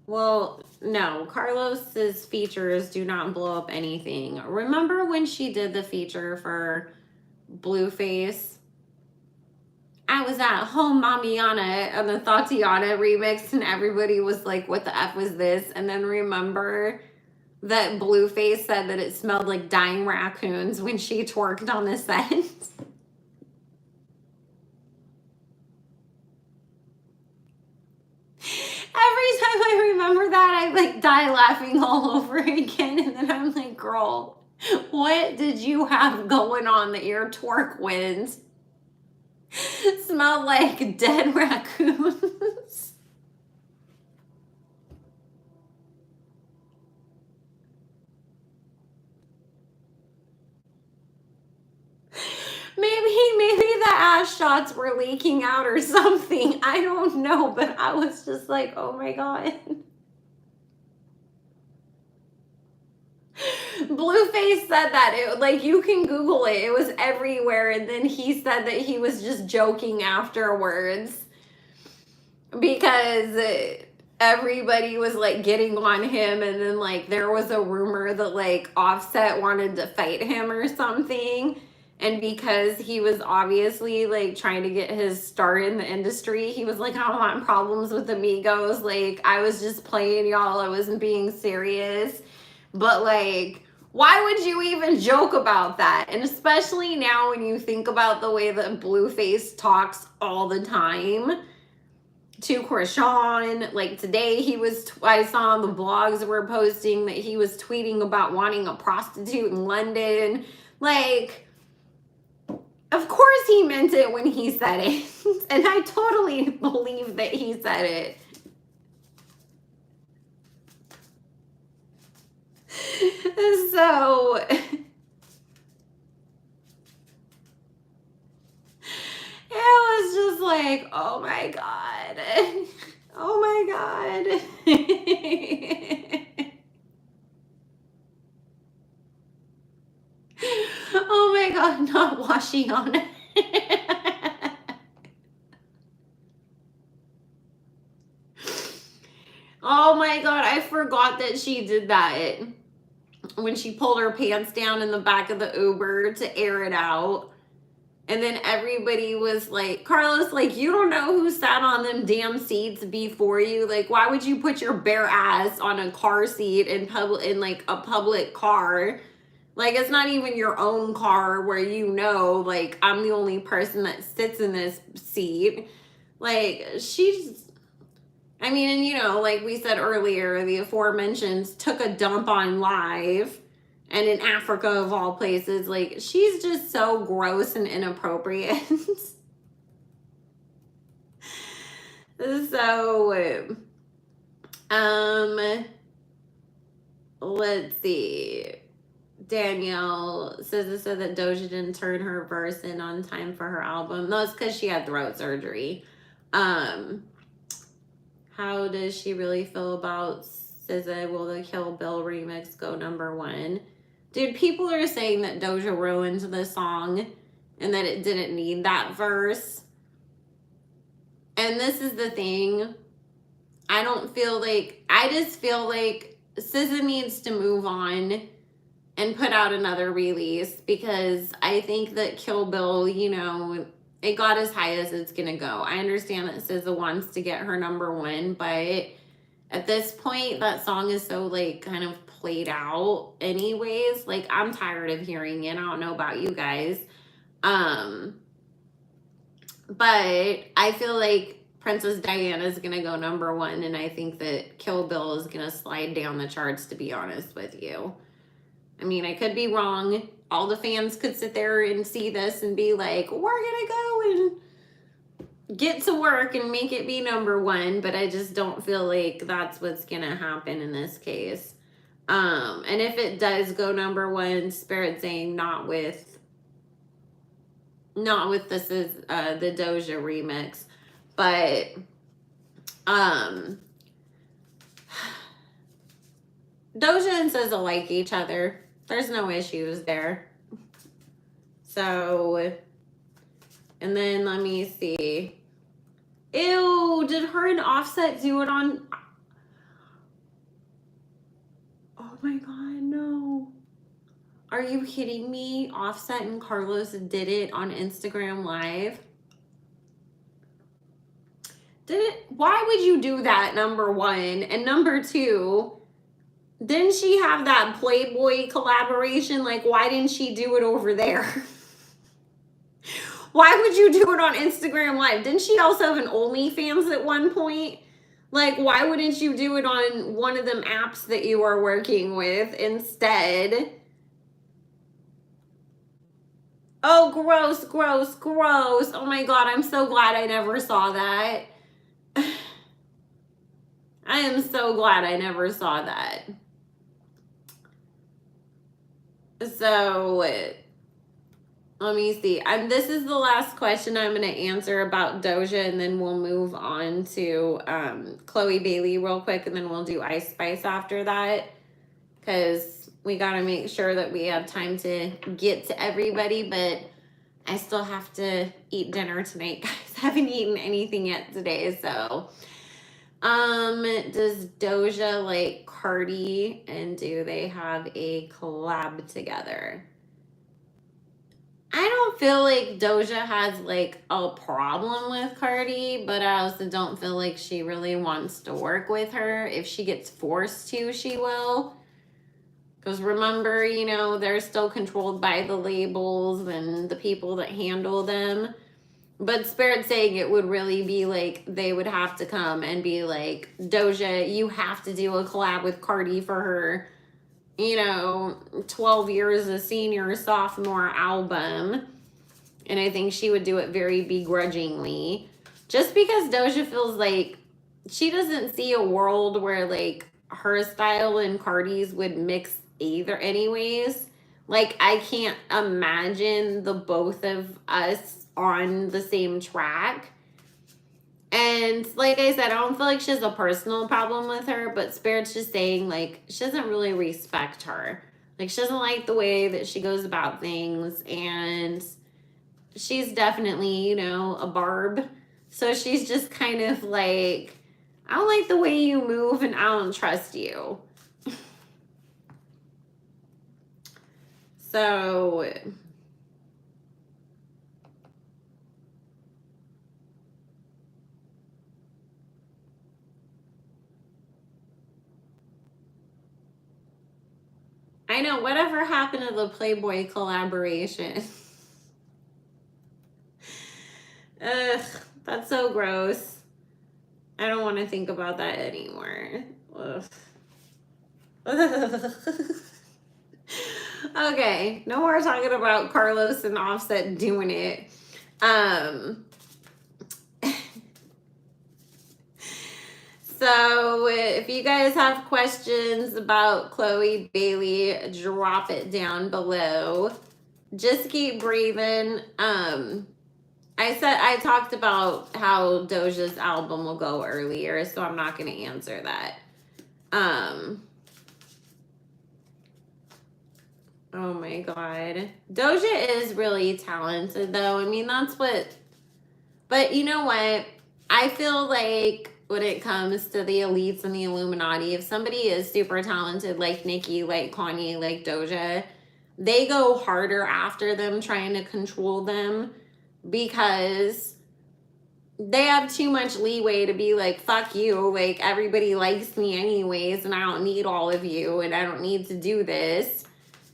Well, no, Carlos's features do not blow up anything. Remember when she did the feature for Blueface? I was at home, Mamiana, and the Tatiana remix, and everybody was like, what the F was this? And then remember that Blueface said that it smelled like dying raccoons when she twerked on the set? Every time I remember that, I, like, die laughing all over again, and then I'm like, girl, what did you have going on that your twerk wins smelled like dead raccoons? gas shots were leaking out or something. I don't know, but I was just like, oh my God. Blueface said that. It, like, you can Google it. It was everywhere. And then he said that he was just joking afterwards because everybody was like getting on him. And then like there was a rumor that like Offset wanted to fight him or something. And because he was obviously like trying to get his start in the industry, he was like, I don't want problems with Amigos. Like, I was just playing, y'all. I wasn't being serious. But like, why would you even joke about that? And especially now when you think about the way that Blueface talks all the time to Krishan. Like today I saw on the blogs were posting that he was tweeting about wanting a prostitute in London. Like, of course he meant it when he said it. And I totally believe that he said it. So it was just like, oh my God. Oh my God. Oh my God, not washing on it. Oh my God, I forgot that she did that. When she pulled her pants down in the back of the Uber to air it out. And then everybody was like, Carlos, like, you don't know who sat on them damn seats before you. Like, why would you put your bare ass on a car seat in like a public car? Like, it's not even your own car where you know, like, I'm the only person that sits in this seat. Like, I mean, and you know, like we said earlier, the aforementioned took a dump on live, and in Africa of all places. Like, she's just so gross and inappropriate. So, let's see. Danielle said that Doja didn't turn her verse in on time for her album. No, it's because she had throat surgery. How does she really feel about SZA? Will the Kill Bill remix go #1? Dude, people are saying that Doja ruined the song and that it didn't need that verse. And this is the thing. I just feel like SZA needs to move on and put out another release, because I think that Kill Bill, you know, it got as high as it's gonna go. I understand that SZA wants to get her #1, but at this point, that song is so like kind of played out anyways. Like, I'm tired of hearing it. I don't know about you guys. But I feel like Princess Diana is gonna go #1, and I think that Kill Bill is gonna slide down the charts, to be honest with you. I mean, I could be wrong. All the fans could sit there and see this and be like, we're gonna go and get to work and make it be #1, but I just don't feel like that's what's gonna happen in this case. And if it does go #1, Spirit saying not with this is the Doja remix, but Doja and SZA like each other. There's no issues there. So, and then let me see. Ew, did her and Offset do it on? Oh my God, no. Are you kidding me? Offset and Carlos did it on Instagram Live. Why would you do that, #1? And #2, didn't she have that Playboy collaboration? Like, why didn't she do it over there? Why would you do it on Instagram Live? Didn't she also have an OnlyFans at one point? Like, why wouldn't you do it on one of them apps that you are working with instead? Oh, gross, gross, gross. Oh my God, I'm so glad I never saw that. I am so glad I never saw that. So, Let me see. This is the last question I'm going to answer about Doja, and then we'll move on to Chloe Bailey real quick, and then we'll do Ice Spice after that, because we got to make sure that we have time to get to everybody, but I still have to eat dinner tonight, guys. I haven't eaten anything yet today, so. Does Doja like Cardi, and do they have a collab together? I don't feel like Doja has like a problem with Cardi, but I also don't feel like she really wants to work with her. If she gets forced to, she will. Because remember, you know, they're still controlled by the labels and the people that handle them. But Spirit's saying it would really be like they would have to come and be like, Doja, you have to do a collab with Cardi for her, you know, 12 years a senior sophomore album. And I think she would do it very begrudgingly. Just because Doja feels like she doesn't see a world where like her style and Cardi's would mix either anyways. Like I can't imagine the both of us on the same track. And like I said, I don't feel like she has a personal problem with her, but Spirit's just saying like she doesn't really respect her. Like she doesn't like the way that she goes about things, and she's definitely, you know, a barb. So she's just kind of like, I don't like the way you move and I don't trust you. So I know, whatever happened to the Playboy collaboration? Ugh, that's so gross. I don't want to think about that anymore. Ugh. Okay, no more talking about Carlos and Offset doing it. So if you guys have questions about Chloe Bailey, drop it down below. Just keep breathing. I talked about how Doja's album will go earlier, so I'm not going to answer that. Oh my God. Doja is really talented though. I mean, but you know what? I feel like when it comes to the elites and the Illuminati, if somebody is super talented like Nicki, like Kanye, like Doja, they go harder after them, trying to control them, because they have too much leeway to be like, fuck you, like everybody likes me anyways, and I don't need all of you, and I don't need to do this.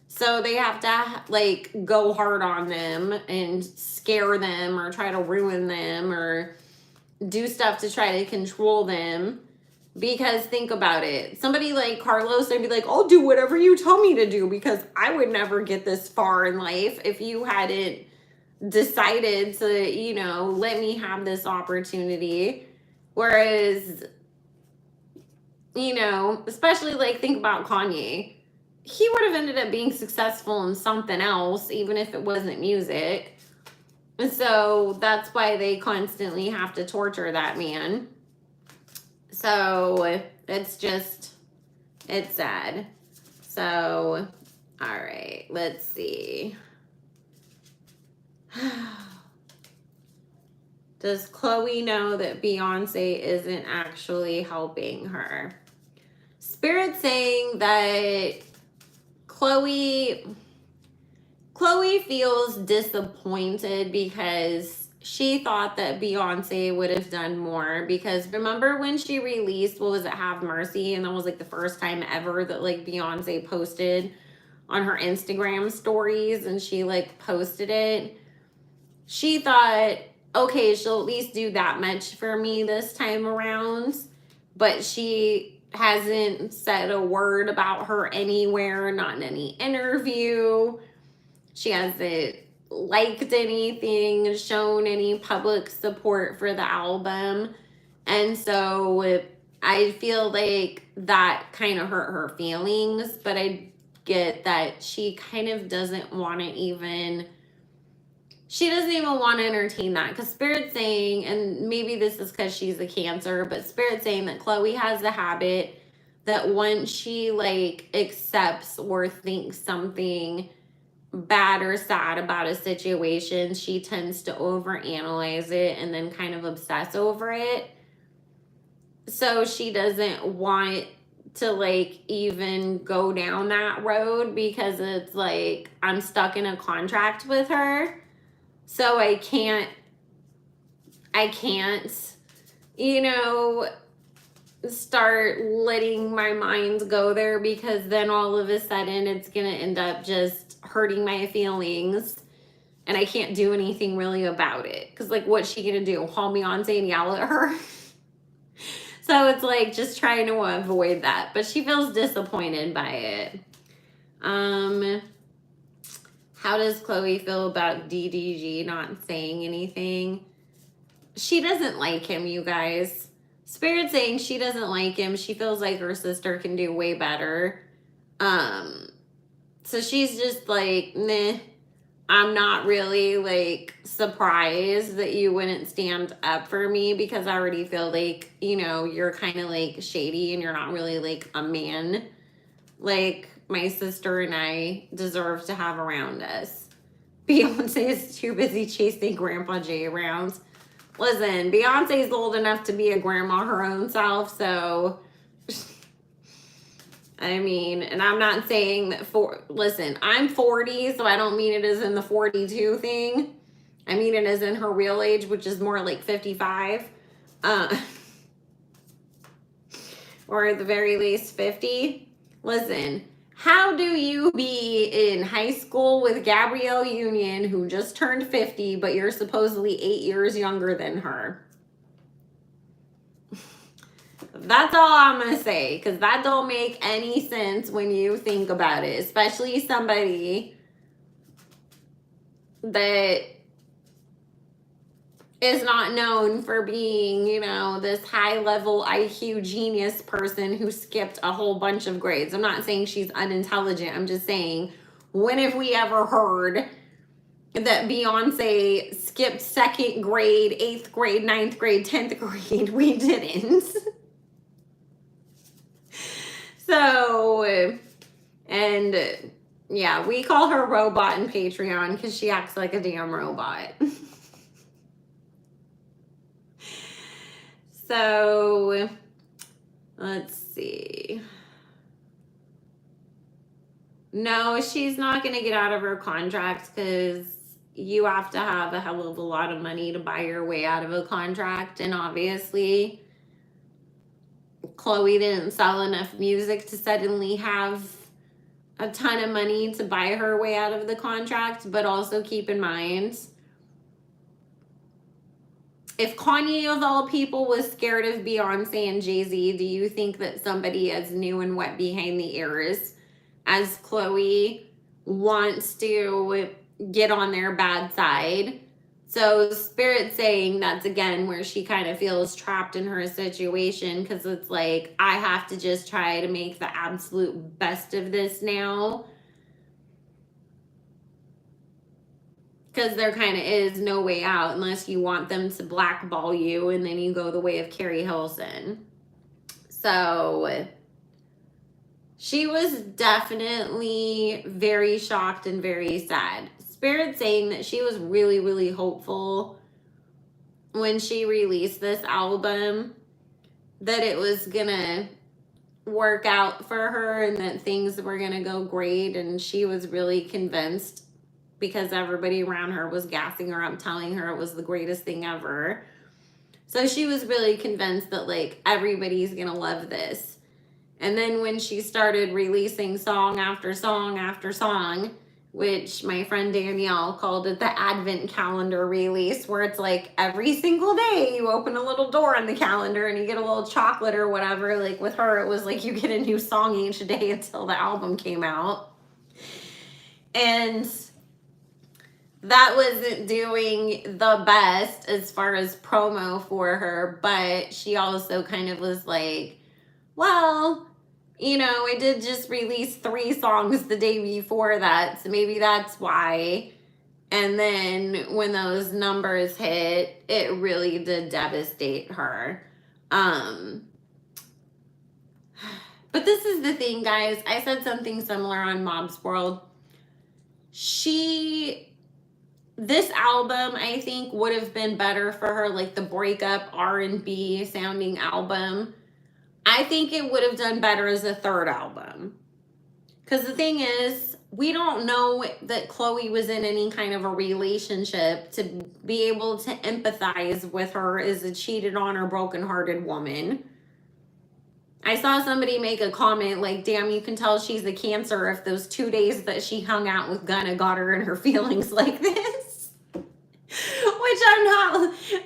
So they have to like go hard on them and scare them or try to ruin them or do stuff to try to control them. Because think about it. Somebody like Carlos, they'd be like, I'll do whatever you tell me to do, because I would never get this far in life if you hadn't decided to, you know, let me have this opportunity. Whereas, you know, especially like think about Kanye. He would have ended up being successful in something else, even if it wasn't music. And so that's why they constantly have to torture that man. So it's sad. So, all right, let's see. Does Chloe know that Beyonce isn't actually helping her? Spirit saying that Chloe feels disappointed because she thought that Beyonce would have done more. Because remember when she released, what was it, Have Mercy? And that was like the first time ever that like Beyonce posted on her Instagram stories, and she like posted it. She thought, okay, she'll at least do that much for me this time around. But she hasn't said a word about her anywhere, not in any interview. She hasn't liked anything, shown any public support for the album. And so I feel like that kind of hurt her feelings, but I get that she kind of doesn't want to even she doesn't even want to entertain that, because Spirit's saying, and maybe this is because she's a Cancer, but Spirit's saying that Chloe has the habit that once she like accepts or thinks something bad or sad about a situation, she tends to overanalyze it and then kind of obsess over it. So she doesn't want to like even go down that road, because it's like, I'm stuck in a contract with her. So I can't, you know, start letting my mind go there, because then all of a sudden it's going to end up just hurting my feelings and I can't do anything really about it. Because like, what's she going to do? Haul Beyonce and yell at her? So it's like just trying to avoid that. But she feels disappointed by it. How does Chloe feel about DDG not saying anything? She doesn't like him, you guys. Spirit saying she doesn't like him. She feels like her sister can do way better. So she's just like, nah, I'm not really like surprised that you wouldn't stand up for me, because I already feel like, you know, you're kind of like shady and you're not really like a man like my sister and I deserve to have around us. Beyonce is too busy chasing Grandpa Jay around. Listen, Beyonce's old enough to be a grandma her own self, so I mean, and I'm not saying that listen, I'm 40, so I don't mean it as in the 42 thing. I mean it as in her real age, which is more like 55. Or at the very least 50. Listen, how do you be in high school with Gabrielle Union, who just turned 50, but you're supposedly 8 years younger than her? That's all I'm going to say, because that don't make any sense when you think about it, especially somebody that is not known for being, you know, this high-level IQ genius person who skipped a whole bunch of grades. I'm not saying she's unintelligent. I'm just saying, when have we ever heard that Beyonce skipped 2nd grade, 8th grade, 9th grade, 10th grade? We didn't. So, and yeah, we call her Robot in Patreon because she acts like a damn robot. So, let's see. No, she's not going to get out of her contract, because you have to have a hell of a lot of money to buy your way out of a contract. And obviously, Chloe didn't sell enough music to suddenly have a ton of money to buy her way out of the contract. But also keep in mind, if Kanye of all people was scared of Beyonce and Jay-Z, do you think that somebody as new and wet behind the ears as Chloe wants to get on their bad side? So Spirit's saying that's again where she kind of feels trapped in her situation, because it's like, I have to just try to make the absolute best of this now, because there kind of is no way out unless you want them to blackball you, and then you go the way of Carrie Hilson. So she was definitely very shocked and very sad. Spirit saying that she was really, really hopeful when she released this album that it was gonna work out for her and that things were gonna go great, and she was really convinced, because everybody around her was gassing her up, telling her it was the greatest thing ever. So she was really convinced that like everybody's gonna love this. And then when she started releasing song after song after song, which my friend Danielle called it the Advent calendar release, where it's like every single day you open a little door on the calendar and you get a little chocolate or whatever. Like with her, it was like you get a new song each day until the album came out. And that wasn't doing the best as far as promo for her, but she also kind of was like, well, you know, I did just release 3 songs the day before that, so maybe that's why. And then when those numbers hit, it really did devastate her. But this is the thing, guys. I said something similar on Mob's World. This album, I think, would have been better for her, like the breakup R&B sounding album. I think it would have done better as a third album. Because the thing is, we don't know that Chloe was in any kind of a relationship to be able to empathize with her as a cheated on or brokenhearted woman. I saw somebody make a comment like, damn, you can tell she's a Cancer if those 2 days that she hung out with Gunna got her in her feelings like this. Which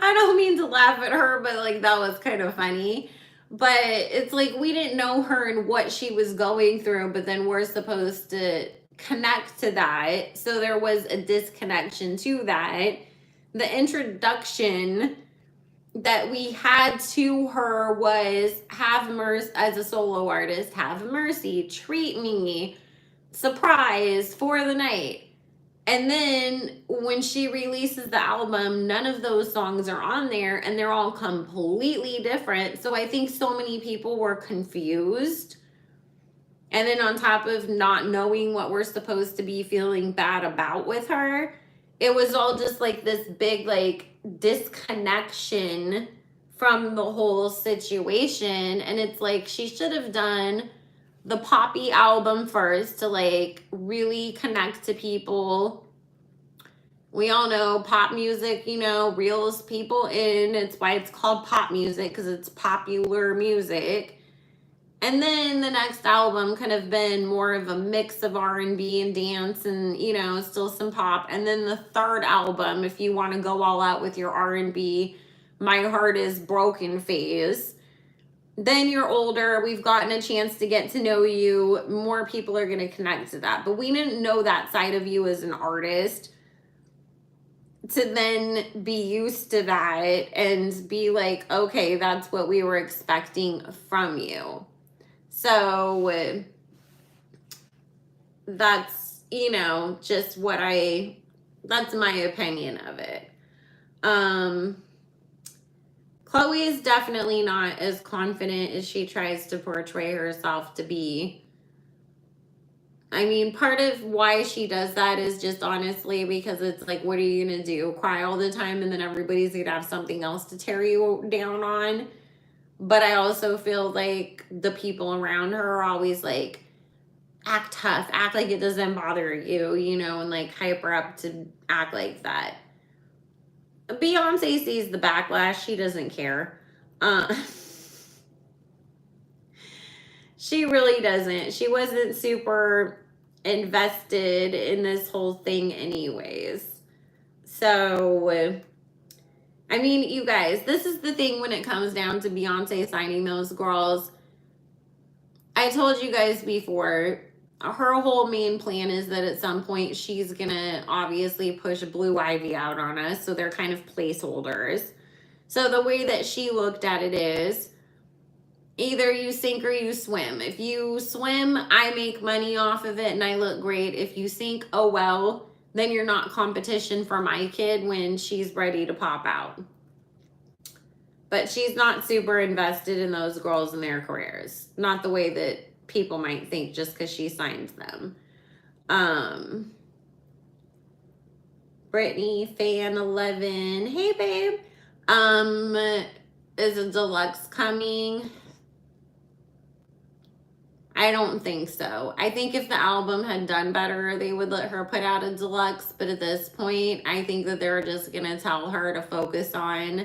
I don't mean to laugh at her, but like that was kind of funny. But it's like we didn't know her and what she was going through, but then we're supposed to connect to that. So there was a disconnection to that. The introduction that we had to her was have mercy as a solo artist, have mercy, treat me, surprise for the night. And then when she releases the album, none of those songs are on there and they're all completely different. So I think so many people were confused. And then on top of not knowing what we're supposed to be feeling bad about with her, it was all just like this big like disconnection from the whole situation. And it's like she should have done the poppy album first to like really connect to people. We all know pop music, you know, reels people in. It's why it's called pop music, because it's popular music. And then the next album could have been more of a mix of R&B and dance and, you know, still some pop. And then the third album, if you want to go all out with your R&B, My Heart Is Broken phase. Then you're older, we've gotten a chance to get to know you, more people are going to connect to that. But we didn't know that side of you as an artist to then be used to that and be like, okay, that's what we were expecting from you. So that's, you know, just that's my opinion of it. Chloe is definitely not as confident as she tries to portray herself to be. I mean, part of why she does that is just honestly because it's like, what are you going to do? Cry all the time and then everybody's going to have something else to tear you down on? But I also feel like the people around her are always like, act tough, act like it doesn't bother you, you know, and like hype her up to act like that. Beyonce sees the backlash. She doesn't care. She really doesn't. She wasn't super invested in this whole thing anyways. So, I mean, you guys, this is the thing when it comes down to Beyonce signing those girls. I told you guys before, her whole main plan is that at some point she's going to obviously push Blue Ivy out on us. So they're kind of placeholders. So the way that she looked at it is either you sink or you swim. If you swim, I make money off of it and I look great. If you sink, oh well, then you're not competition for my kid when she's ready to pop out. But she's not super invested in those girls and their careers. Not the way that people might think just because she signs them. Brittany, fan 11. Hey, babe. Is a deluxe coming? I don't think so. I think if the album had done better, they would let her put out a deluxe. But at this point, I think that they're just going to tell her to focus on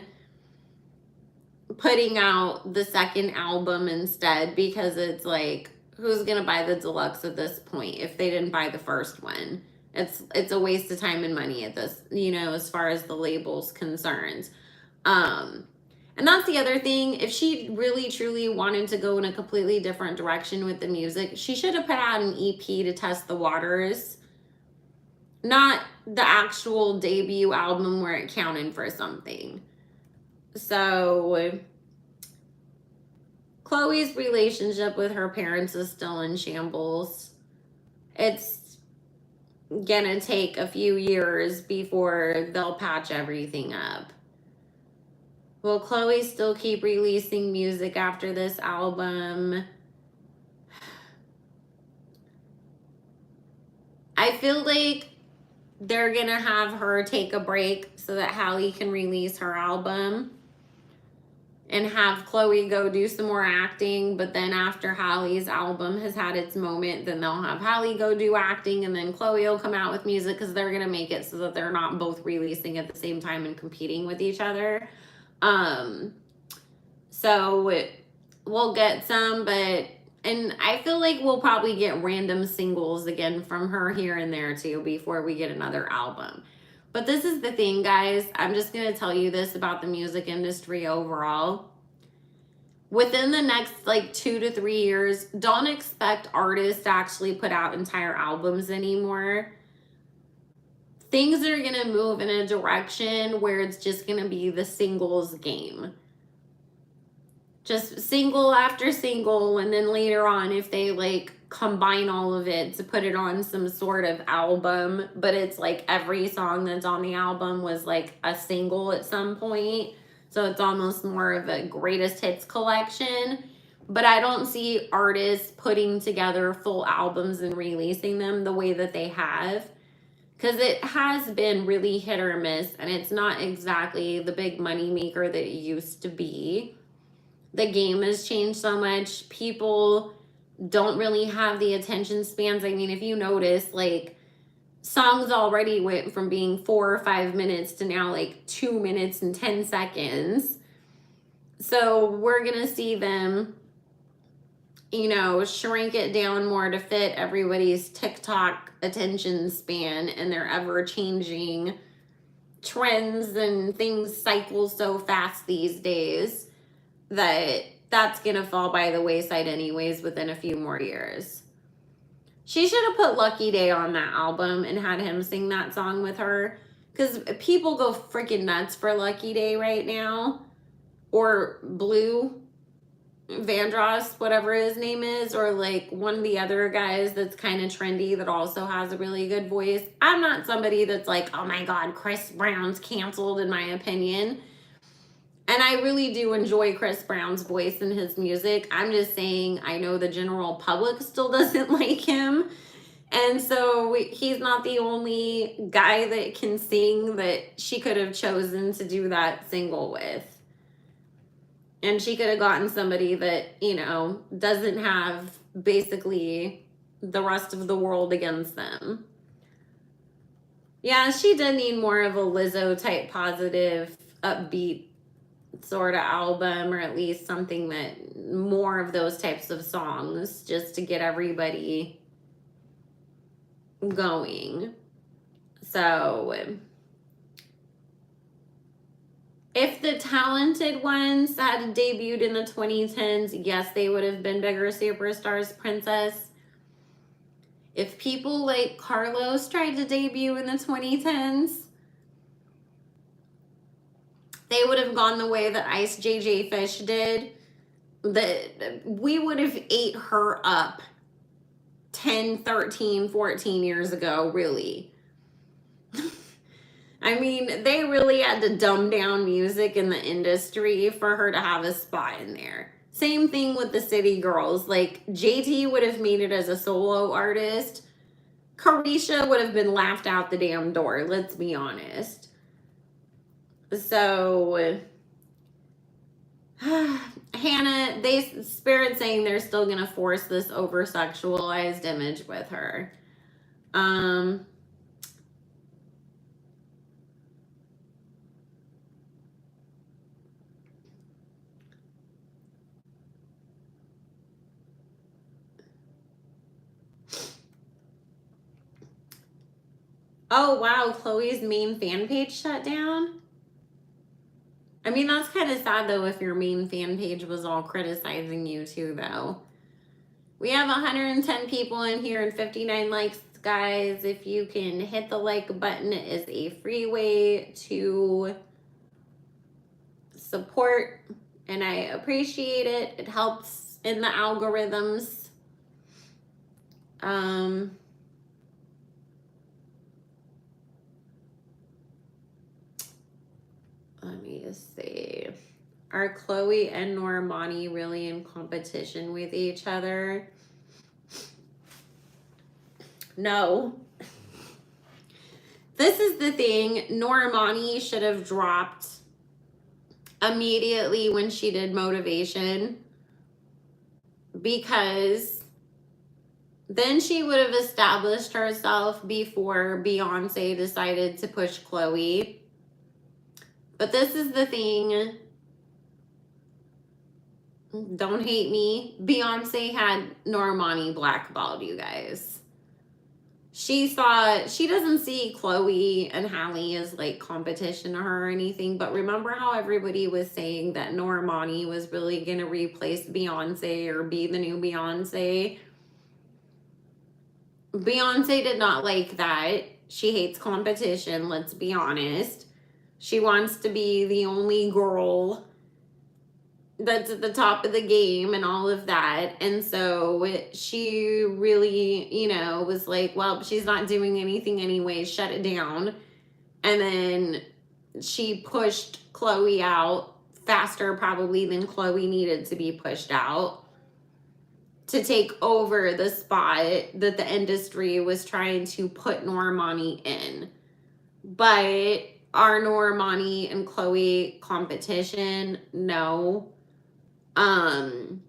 putting out the second album instead, because it's like, who's going to buy the deluxe at this point if they didn't buy the first one? It's a waste of time and money at this, you know, as far as the label's concerned. And that's the other thing. If she really truly wanted to go in a completely different direction with the music, she should have put out an EP to test the waters, not the actual debut album where it counted for something. So Chloe's relationship with her parents is still in shambles. It's gonna take a few years before they'll patch everything up. Will Chloe still keep releasing music after this album? I feel like they're gonna have her take a break so that Halle can release her album and have Chloe go do some more acting. But then after Halle's album has had its moment, then they'll have Halle go do acting, and then Chloe will come out with music, because they're gonna make it so that they're not both releasing at the same time and competing with each other. So we'll get some, and I feel like we'll probably get random singles again from her here and there too before we get another album. But this is the thing, guys. I'm just going to tell you this about the music industry overall. Within the next like 2 to 3 years, don't expect artists to actually put out entire albums anymore. Things are going to move in a direction where it's just going to be the singles game. Just single after single, and then later on, if they like combine all of it to put it on some sort of album, but it's like every song that's on the album was like a single at some point, so it's almost more of a greatest hits collection. But I don't see artists putting together full albums and releasing them the way that they have, because it has been really hit or miss, and it's not exactly the big money maker that it used to be. The game has changed so much. People don't really have the attention spans. I mean, if you notice, like, songs already went from being 4 or 5 minutes to now like 2 minutes and 10 seconds. So we're gonna see them, you know, shrink it down more to fit everybody's TikTok attention span, and their ever changing trends and things cycle so fast these days that that's gonna fall by the wayside anyways within a few more years. She should have put Lucky Day on that album and had him sing that song with her, because people go freaking nuts for Lucky Day right now. Or Blue Vandross, whatever his name is, or like one of the other guys that's kind of trendy that also has a really good voice. I'm not somebody that's like, oh my God, Chris Brown's canceled, in my opinion. And I really do enjoy Chris Brown's voice and his music. I'm just saying, I know the general public still doesn't like him. And so he's not the only guy that can sing that she could have chosen to do that single with. And she could have gotten somebody that, you know, doesn't have basically the rest of the world against them. Yeah, she did need more of a Lizzo type positive, upbeat sort of album, or at least something that more of those types of songs, just to get everybody going. So if the talented ones had debuted in the 2010s, yes, they would have been bigger superstars, princess. If people like Carlos tried to debut in the 2010s, they would have gone the way that Ice JJ Fish did. That we would have ate her up 10, 13, 14 years ago, really. I mean, they really had to dumb down music in the industry for her to have a spot in there. Same thing with the City Girls. Like, JT would have made it as a solo artist. Carisha would have been laughed out the damn door, let's be honest. So, Hannah, Spirit saying they're still going to force this over-sexualized image with her. Oh, wow, Chloe's main fan page shut down? I mean, that's kind of sad, though, if your main fan page was all criticizing you, too, though. We have 110 people in here and 59 likes, guys. If you can hit the like button, it is a free way to support, and I appreciate it. It helps in the algorithms. Let's see. Are Chloe and Normani really in competition with each other? No. This is the thing. Normani should have dropped immediately when she did Motivation, because then she would have established herself before Beyonce decided to push Chloe. But this is the thing. Don't hate me. Beyonce had Normani blackballed, you guys. She doesn't see Chloe and Halle as like competition to her or anything, but remember how everybody was saying that Normani was really gonna replace Beyonce or be the new Beyonce? Beyonce did not like that. She hates competition, let's be honest. She wants to be the only girl that's at the top of the game and all of that. And so she really, you know, was like, well, she's not doing anything anyway, shut it down. And then she pushed Chloe out faster probably than Chloe needed to be pushed out, to take over the spot that the industry was trying to put Normani in. But are Normani and Chloe competition? No. I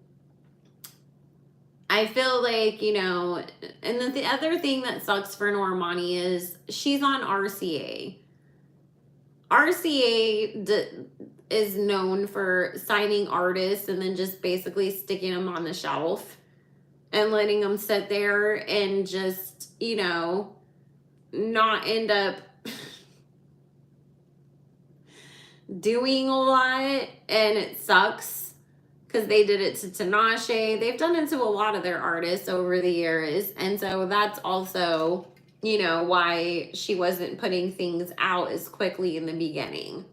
feel like, you know, and then the other thing that sucks for Normani is she's on RCA. RCA is known for signing artists and then just basically sticking them on the shelf and letting them sit there and just, you know, not end up doing a lot. And it sucks, because they did it to Tinashe. They've done it to a lot of their artists over the years. And so that's also, you know, why she wasn't putting things out as quickly in the beginning.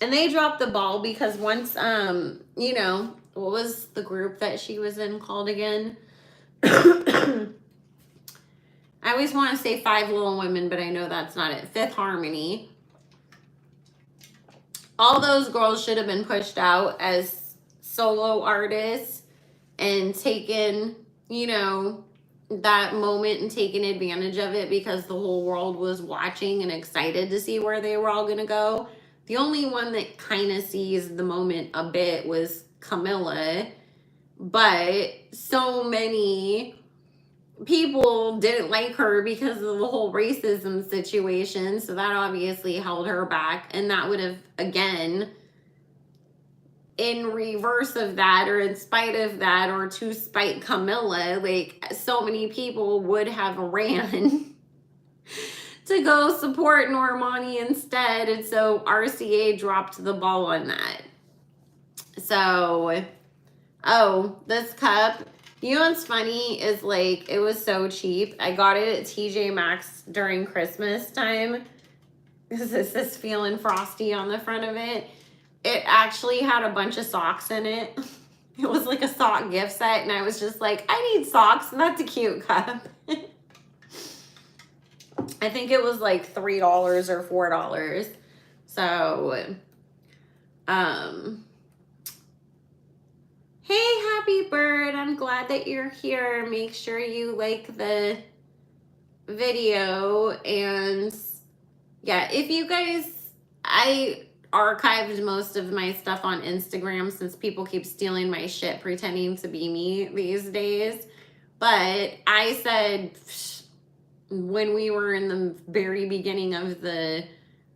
And they dropped the ball because once, you know, what was the group that she was in called again? I always want to say Five Little Women, but I know that's not it. Fifth Harmony. All those girls should have been pushed out as solo artists and taken, you know, that moment and taken advantage of it, because the whole world was watching and excited to see where they were all going to go. The only one that kind of seized the moment a bit was Camilla, but so many people didn't like her because of the whole racism situation, so that obviously held her back. And that would have, again, in reverse of that, or in spite of that, or to spite Camilla, like, so many people would have ran to go support Normani instead. And so RCA dropped the ball on that. So, oh, this cup, you know what's funny is, like, it was so cheap. I got it at TJ Maxx during Christmas time, because this is feeling frosty on the front of it. It actually had a bunch of socks in it. It was like a sock gift set, and I was just like, I need socks, and that's a cute cup. I think it was like $3 or $4. So, hey, Happy Bird, I'm glad that you're here. Make sure you like the video. And yeah, if you guys, I archived most of my stuff on Instagram since people keep stealing my shit pretending to be me these days. But I said, when we were in the very beginning of the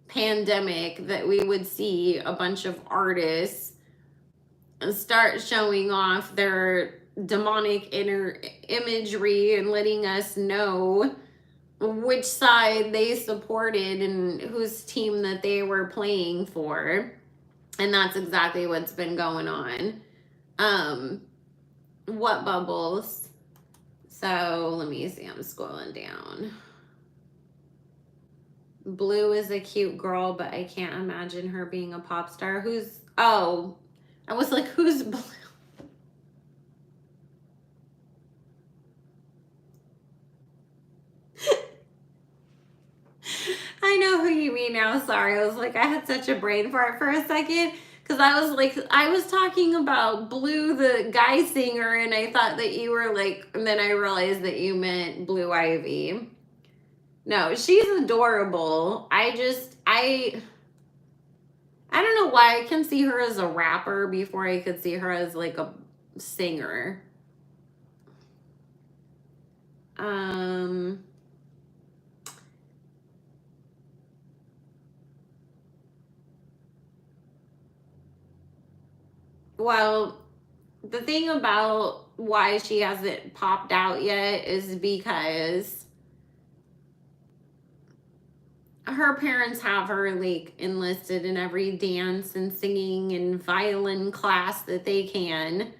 pandemic, that we would see a bunch of artists start showing off their demonic inner imagery and letting us know which side they supported and whose team that they were playing for. And that's exactly what's been going on. What bubbles? So let me see, I'm scrolling down. Blue is a cute girl, but I can't imagine her being a pop star. Who's, oh, I was like, who's Blue? I know who you me now. Sorry. I was like, I had such a brain fart for a second. Because I was like, I was talking about Blue, the guy singer, and I thought that you were like, and then I realized that you meant Blue Ivy. No, she's adorable. I don't know why I can see her as a rapper before I could see her as like a singer. Well, the thing about why she hasn't popped out yet is because her parents have her like enlisted in every dance and singing and violin class that they can,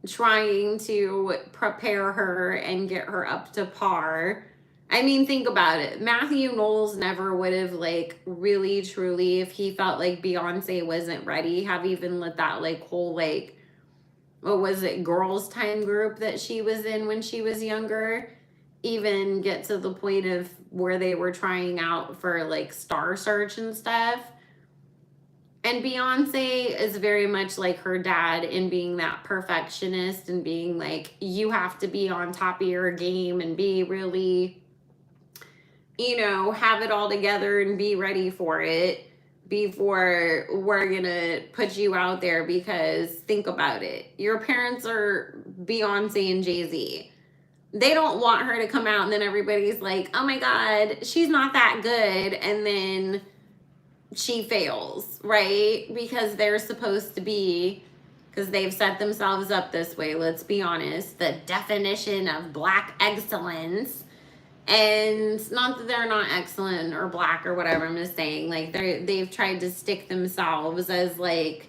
trying to prepare her and get her up to par. I mean, think about it. Matthew Knowles never would have like really truly, if he felt like Beyonce wasn't ready, have even let that like whole like, what was it, girls time group that she was in when she was younger, even get to the point of where they were trying out for like Star Search and stuff. And Beyonce is very much like her dad in being that perfectionist and being like, you have to be on top of your game and be really, you know, have it all together and be ready for it before we're gonna put you out there. Because think about it, your parents are Beyonce and Jay-Z. They don't want her to come out and then everybody's like, oh my God, she's not that good. And then she fails, right? Because they're supposed to be, because they've set themselves up this way, let's be honest, the definition of Black excellence. And not that they're not excellent or Black or whatever, I'm just saying, like, they've tried to stick themselves as like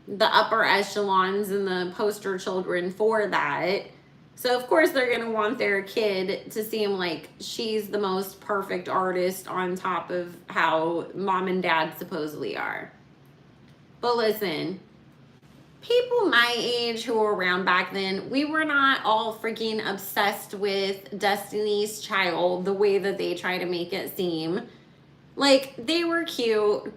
the upper echelons and the poster children for that. So of course they're going to want their kid to seem like she's the most perfect artist on top of how mom and dad supposedly are. But listen, people my age who were around back then, we were not all freaking obsessed with Destiny's Child the way that they try to make it seem. Like, they were cute.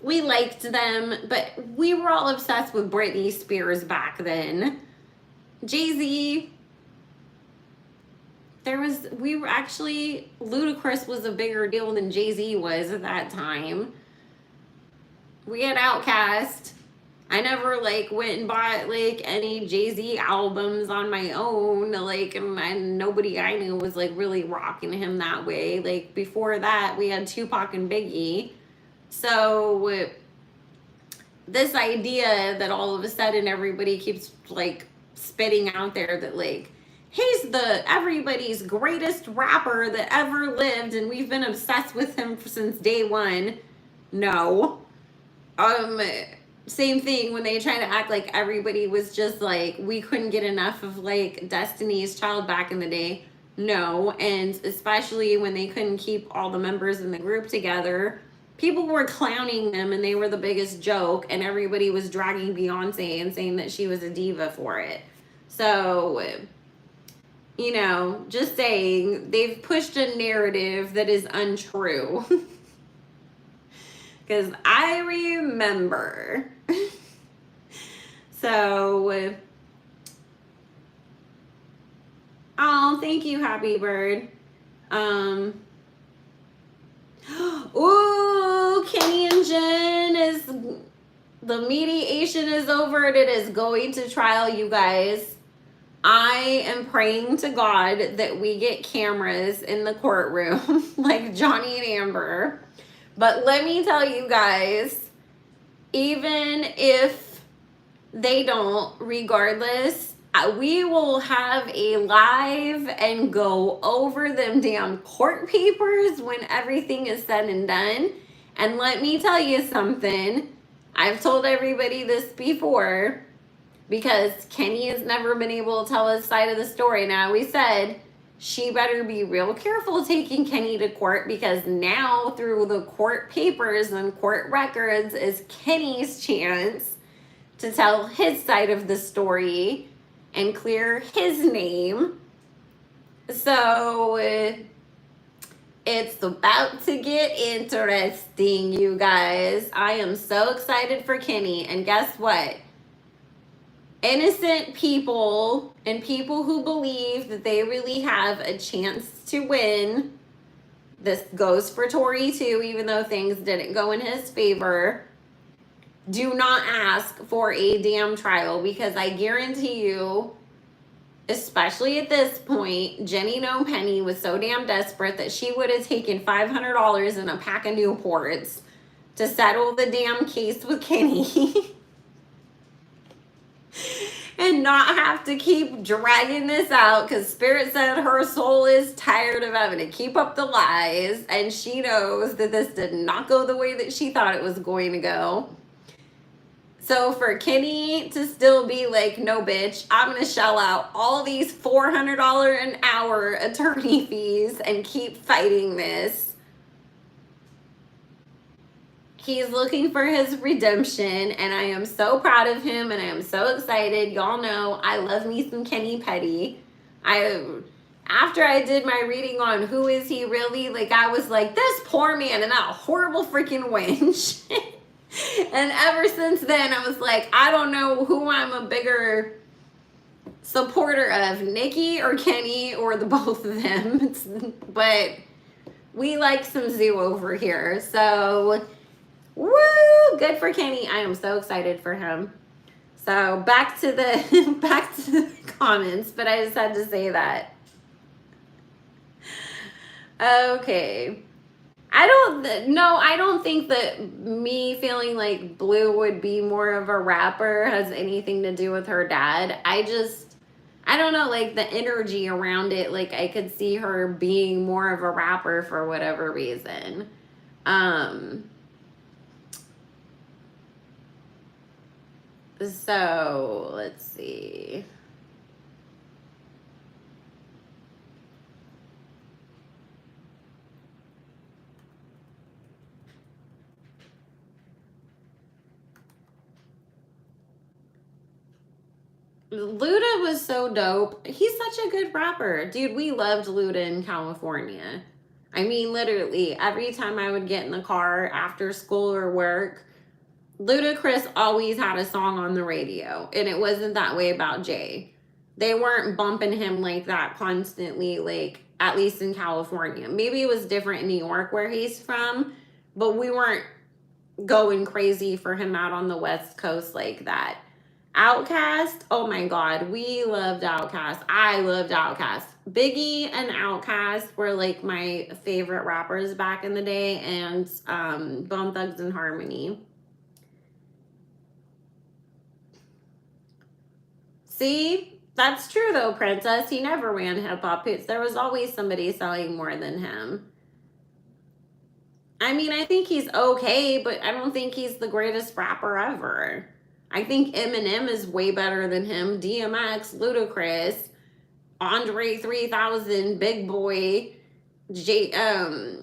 We liked them, but we were all obsessed with Britney Spears back then. Jay-Z, Ludacris was a bigger deal than Jay-Z was at that time. We had Outkast. I never like went and bought like any Jay-Z albums on my own, like, and nobody I knew was like really rocking him that way. Like, before that we had Tupac and Biggie. So this idea that all of a sudden everybody keeps like spitting out there that like, he's the everybody's greatest rapper that ever lived and we've been obsessed with him since day one. No. Same thing when they try to act like everybody was just like, we couldn't get enough of like Destiny's Child back in the day. No. And especially when they couldn't keep all the members in the group together, people were clowning them and they were the biggest joke, and everybody was dragging Beyonce and saying that she was a diva for it. So, you know, just saying, they've pushed a narrative that is untrue. Because I remember. So, oh, thank you, Happy Bird. Ooh, Kenny and Jen the mediation is over and it is going to trial, you guys. I am praying to God that we get cameras in the courtroom like Johnny and Amber. But let me tell you guys, even if they don't, regardless, we will have a live and go over them damn court papers when everything is said and done. And let me tell you something. I've told everybody this before, because Kenny has never been able to tell his side of the story. Now, we said she better be real careful taking Kenny to court, because now through the court papers and court records is Kenny's chance to tell his side of the story and clear his name. So It's about to get interesting, you guys. I am so excited for Kenny. And guess what? Innocent people and people who believe that they really have a chance to win. This goes for Tory too, even though things didn't go in his favor. Do not ask for a damn trial, because I guarantee you, especially at this point, Jenny No Penny was so damn desperate that she would have taken $500 and a pack of Newports to settle the damn case with Kenny. And not have to keep dragging this out, because Spirit said her soul is tired of having to keep up the lies, and she knows that this did not go the way that she thought it was going to go. So for Kenny to still be like, no bitch, I'm going to shell out all these $400 an hour attorney fees and keep fighting this. He's looking for his redemption, and I am so proud of him, and I am so excited. Y'all know I love me some Kenny Petty. After I did my reading on Who Is He Really, like, I was like, this poor man and that horrible freaking wench. And ever since then, I was like, I don't know who I'm a bigger supporter of, Nicki or Kenny, or the both of them. But we like some zoo over here. So, woo, good for Kenny. I am so excited for him. So back to the comments, but I just had to say that. Okay. I don't think that me feeling like Blue would be more of a rapper has anything to do with her dad. I don't know, like the energy around it, like I could see her being more of a rapper for whatever reason. So let's see. Luda was so dope. He's such a good rapper. Dude, we loved Luda in California. I mean, literally, every time I would get in the car after school or work, Ludacris always had a song on the radio. And it wasn't that way about Jay. They weren't bumping him like that constantly, like, at least in California. Maybe it was different in New York where he's from, but we weren't going crazy for him out on the West Coast like that. Outkast, oh my God, we loved Outkast. I loved Outkast. Biggie and Outkast were like my favorite rappers back in the day, and Bone Thugs and Harmony. See, that's true though, Princess. He never ran hip hop. There was always somebody selling more than him. I mean, I think he's okay, but I don't think he's the greatest rapper ever. I think Eminem is way better than him. DMX, Ludacris, Andre 3000, Big Boy, Biggie,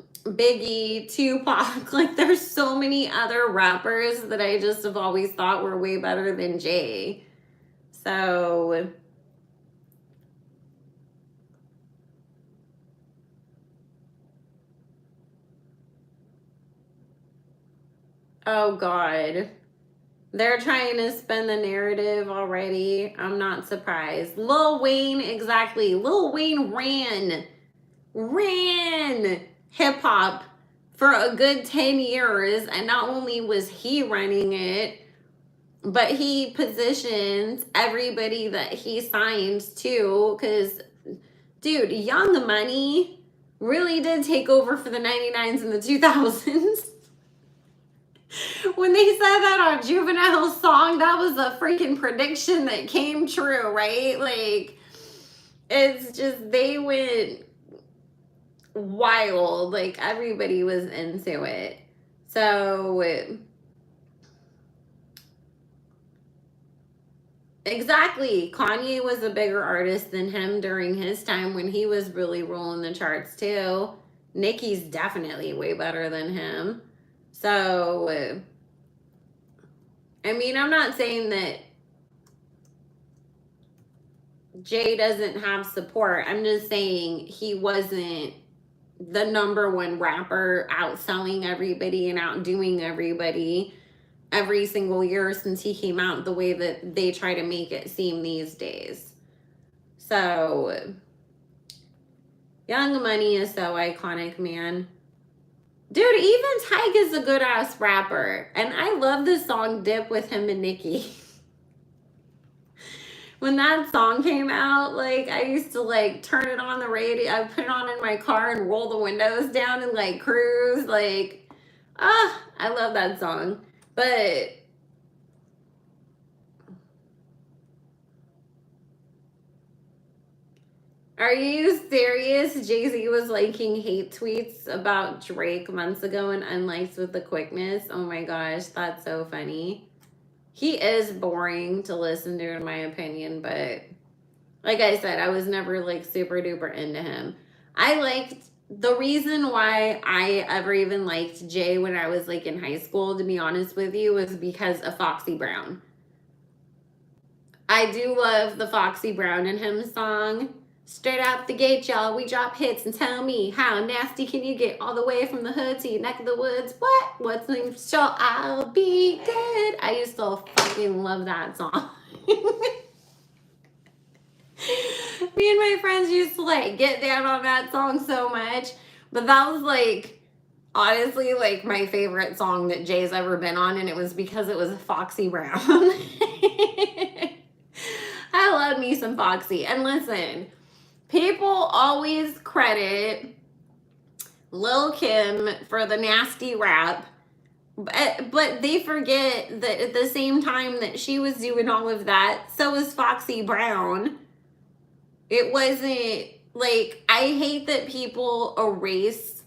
Tupac. Like, there's so many other rappers that I just have always thought were way better than Jay. So, oh God. They're trying to spin the narrative already. I'm not surprised. Lil Wayne, exactly. Lil Wayne ran hip-hop for a good 10 years. And not only was he running it, but he positions everybody that he signs to. Because, dude, Young Money really did take over for the 99s in the 2000s. When they said that on Juvenile's song, that was a freaking prediction that came true, right? Like, it's just, they went wild. Like, everybody was into it. So, exactly. Kanye was a bigger artist than him during his time when he was really rolling the charts, too. Nicki's definitely way better than him. So, I mean, I'm not saying that Jay doesn't have support. I'm just saying he wasn't the #1 rapper, outselling everybody and outdoing everybody every single year since he came out, the way that they try to make it seem these days. So, Young Money is so iconic, man. Dude, even Tyke is a good ass rapper. And I love the song Dip with him and Nicki. When that song came out, like, I used to like turn it on the radio, I put it on in my car and roll the windows down and like cruise. Like, I love that song. But are you serious? Jay-Z was liking hate tweets about Drake months ago and unlikes with the quickness. Oh my gosh, that's so funny. He is boring to listen to, in my opinion, but like I said, I was never like super duper into him. The reason why I ever even liked Jay when I was like in high school, to be honest with you, was because of Foxy Brown. I do love the Foxy Brown and him song. Straight out the gate, y'all, we drop hits and tell me how nasty can you get all the way from the hood to your neck of the woods. What? What's the name? Sure, I'll be good. I used to fucking love that song. Me and my friends used to like get down on that song so much. But that was like, honestly, like my favorite song that Jay's ever been on, and it was because it was Foxy Brown. I love me some Foxy. And listen, people always credit Lil' Kim for the nasty rap, but they forget that at the same time that she was doing all of that, so was Foxy Brown. It wasn't like, I hate that people erase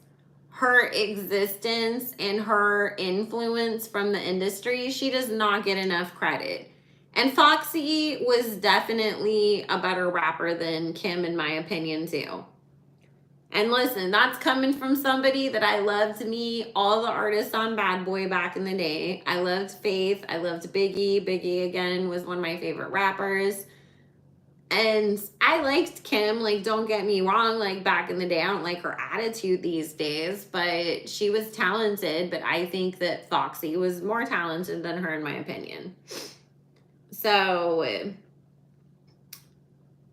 her existence and her influence from the industry. She does not get enough credit. And Foxy was definitely a better rapper than Kim, in my opinion, too. And listen, that's coming from somebody that I loved all the artists on Bad Boy back in the day. I loved Faith. I loved Biggie. Biggie, again, was one of my favorite rappers. And I liked Kim, like, don't get me wrong, like, back in the day, I don't like her attitude these days, but she was talented, but I think that Foxy was more talented than her, in my opinion. So,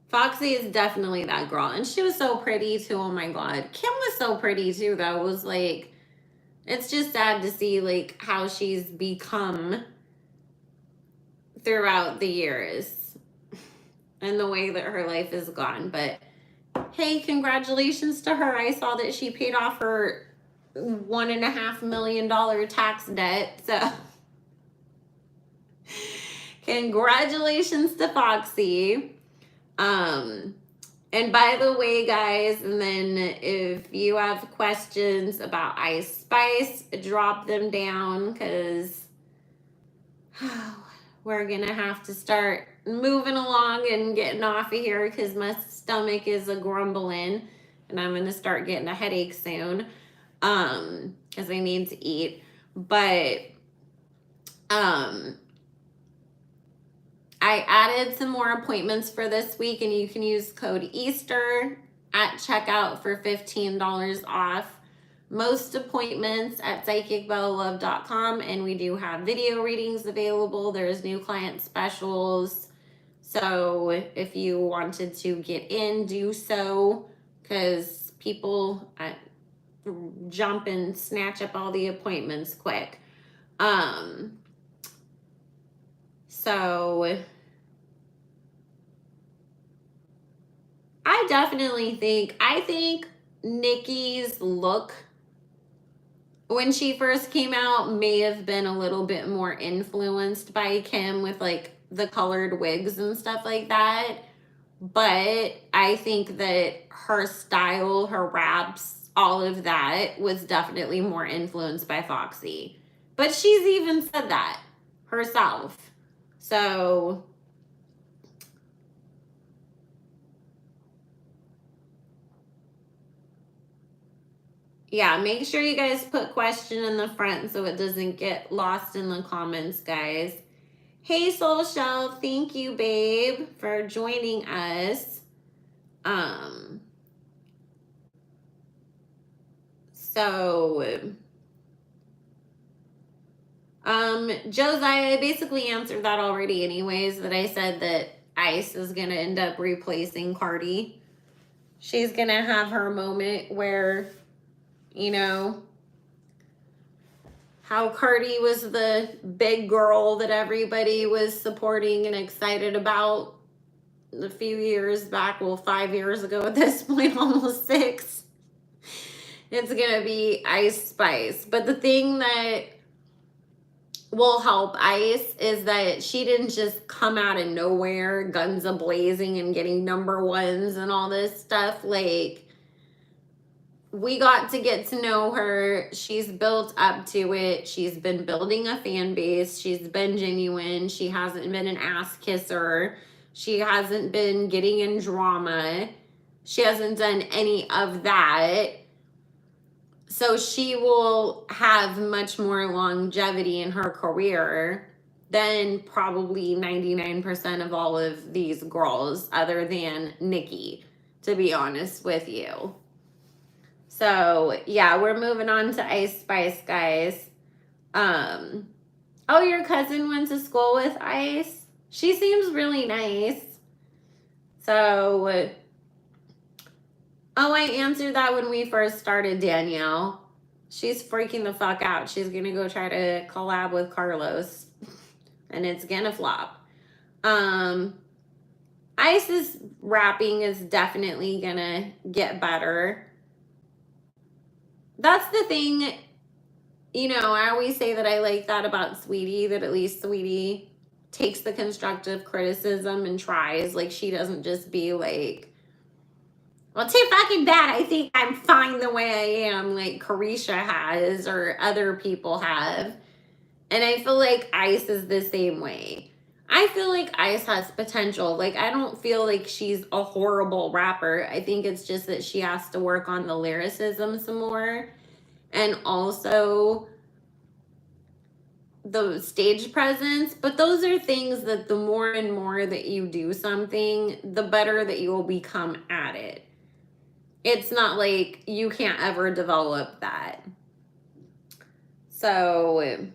Foxy is definitely that girl. And she was so pretty, too. Oh, my God. Kim was so pretty, too, though. It was, like, it's just sad to see, like, how she's become throughout the years and the way that her life is gone. But, hey, congratulations to her. I saw that she paid off her $1.5 million tax debt. So, congratulations to Foxy. And by the way, guys, and then if you have questions about Ice Spice, drop them down, because we're gonna have to start moving along and getting off of here, because my stomach is a grumbling and I'm gonna start getting a headache soon, because I need to eat. But I added some more appointments for this week, and you can use code Easter at checkout for $15 off most appointments at psychicbellalove.com. And we do have video readings available. There's new client specials. So if you wanted to get in, do so, because people jump and snatch up all the appointments quick. So I definitely think Nicki's look when she first came out may have been a little bit more influenced by Kim with like the colored wigs and stuff like that. But I think that her style, her raps, all of that was definitely more influenced by Foxy. But she's even said that herself. So, yeah, make sure you guys put question in the front so it doesn't get lost in the comments, guys. Hey, Soul Shell, thank you, babe, for joining us. So, Josiah, I basically answered that already anyways, that I said that Ice is going to end up replacing Cardi. She's going to have her moment where, you know, how Cardi was the big girl that everybody was supporting and excited about a few years back. Well, 5 years ago at this point, almost 6. It's going to be Ice Spice. But the thing that will help Ice is that she didn't just come out of nowhere, guns a-blazing and getting #1s and all this stuff. Like, we got to get to know her. She's built up to it. She's been building a fan base. She's been genuine. She hasn't been an ass kisser. She hasn't been getting in drama. She hasn't done any of that. So she will have much more longevity in her career than probably 99% of all of these girls, other than Nicki, to be honest with you. So, yeah, we're moving on to Ice Spice, guys. Oh, your cousin went to school with Ice? She seems really nice. So, oh, I answered that when we first started, Danielle. She's freaking the fuck out. She's going to go try to collab with Carlos. And it's going to flop. Ice's rapping is definitely going to get better. That's the thing, you know, I always say that I like that about Sweetie, that at least Sweetie takes the constructive criticism and tries. Like, she doesn't just be like, well, too fucking bad. I think I'm fine the way I am, like Carisha has or other people have. And I feel like Ice is the same way. I feel like Ice has potential. Like, I don't feel like she's a horrible rapper. I think it's just that she has to work on the lyricism some more. And also the stage presence. But those are things that the more and more that you do something, the better that you will become at it. It's not like you can't ever develop that. So,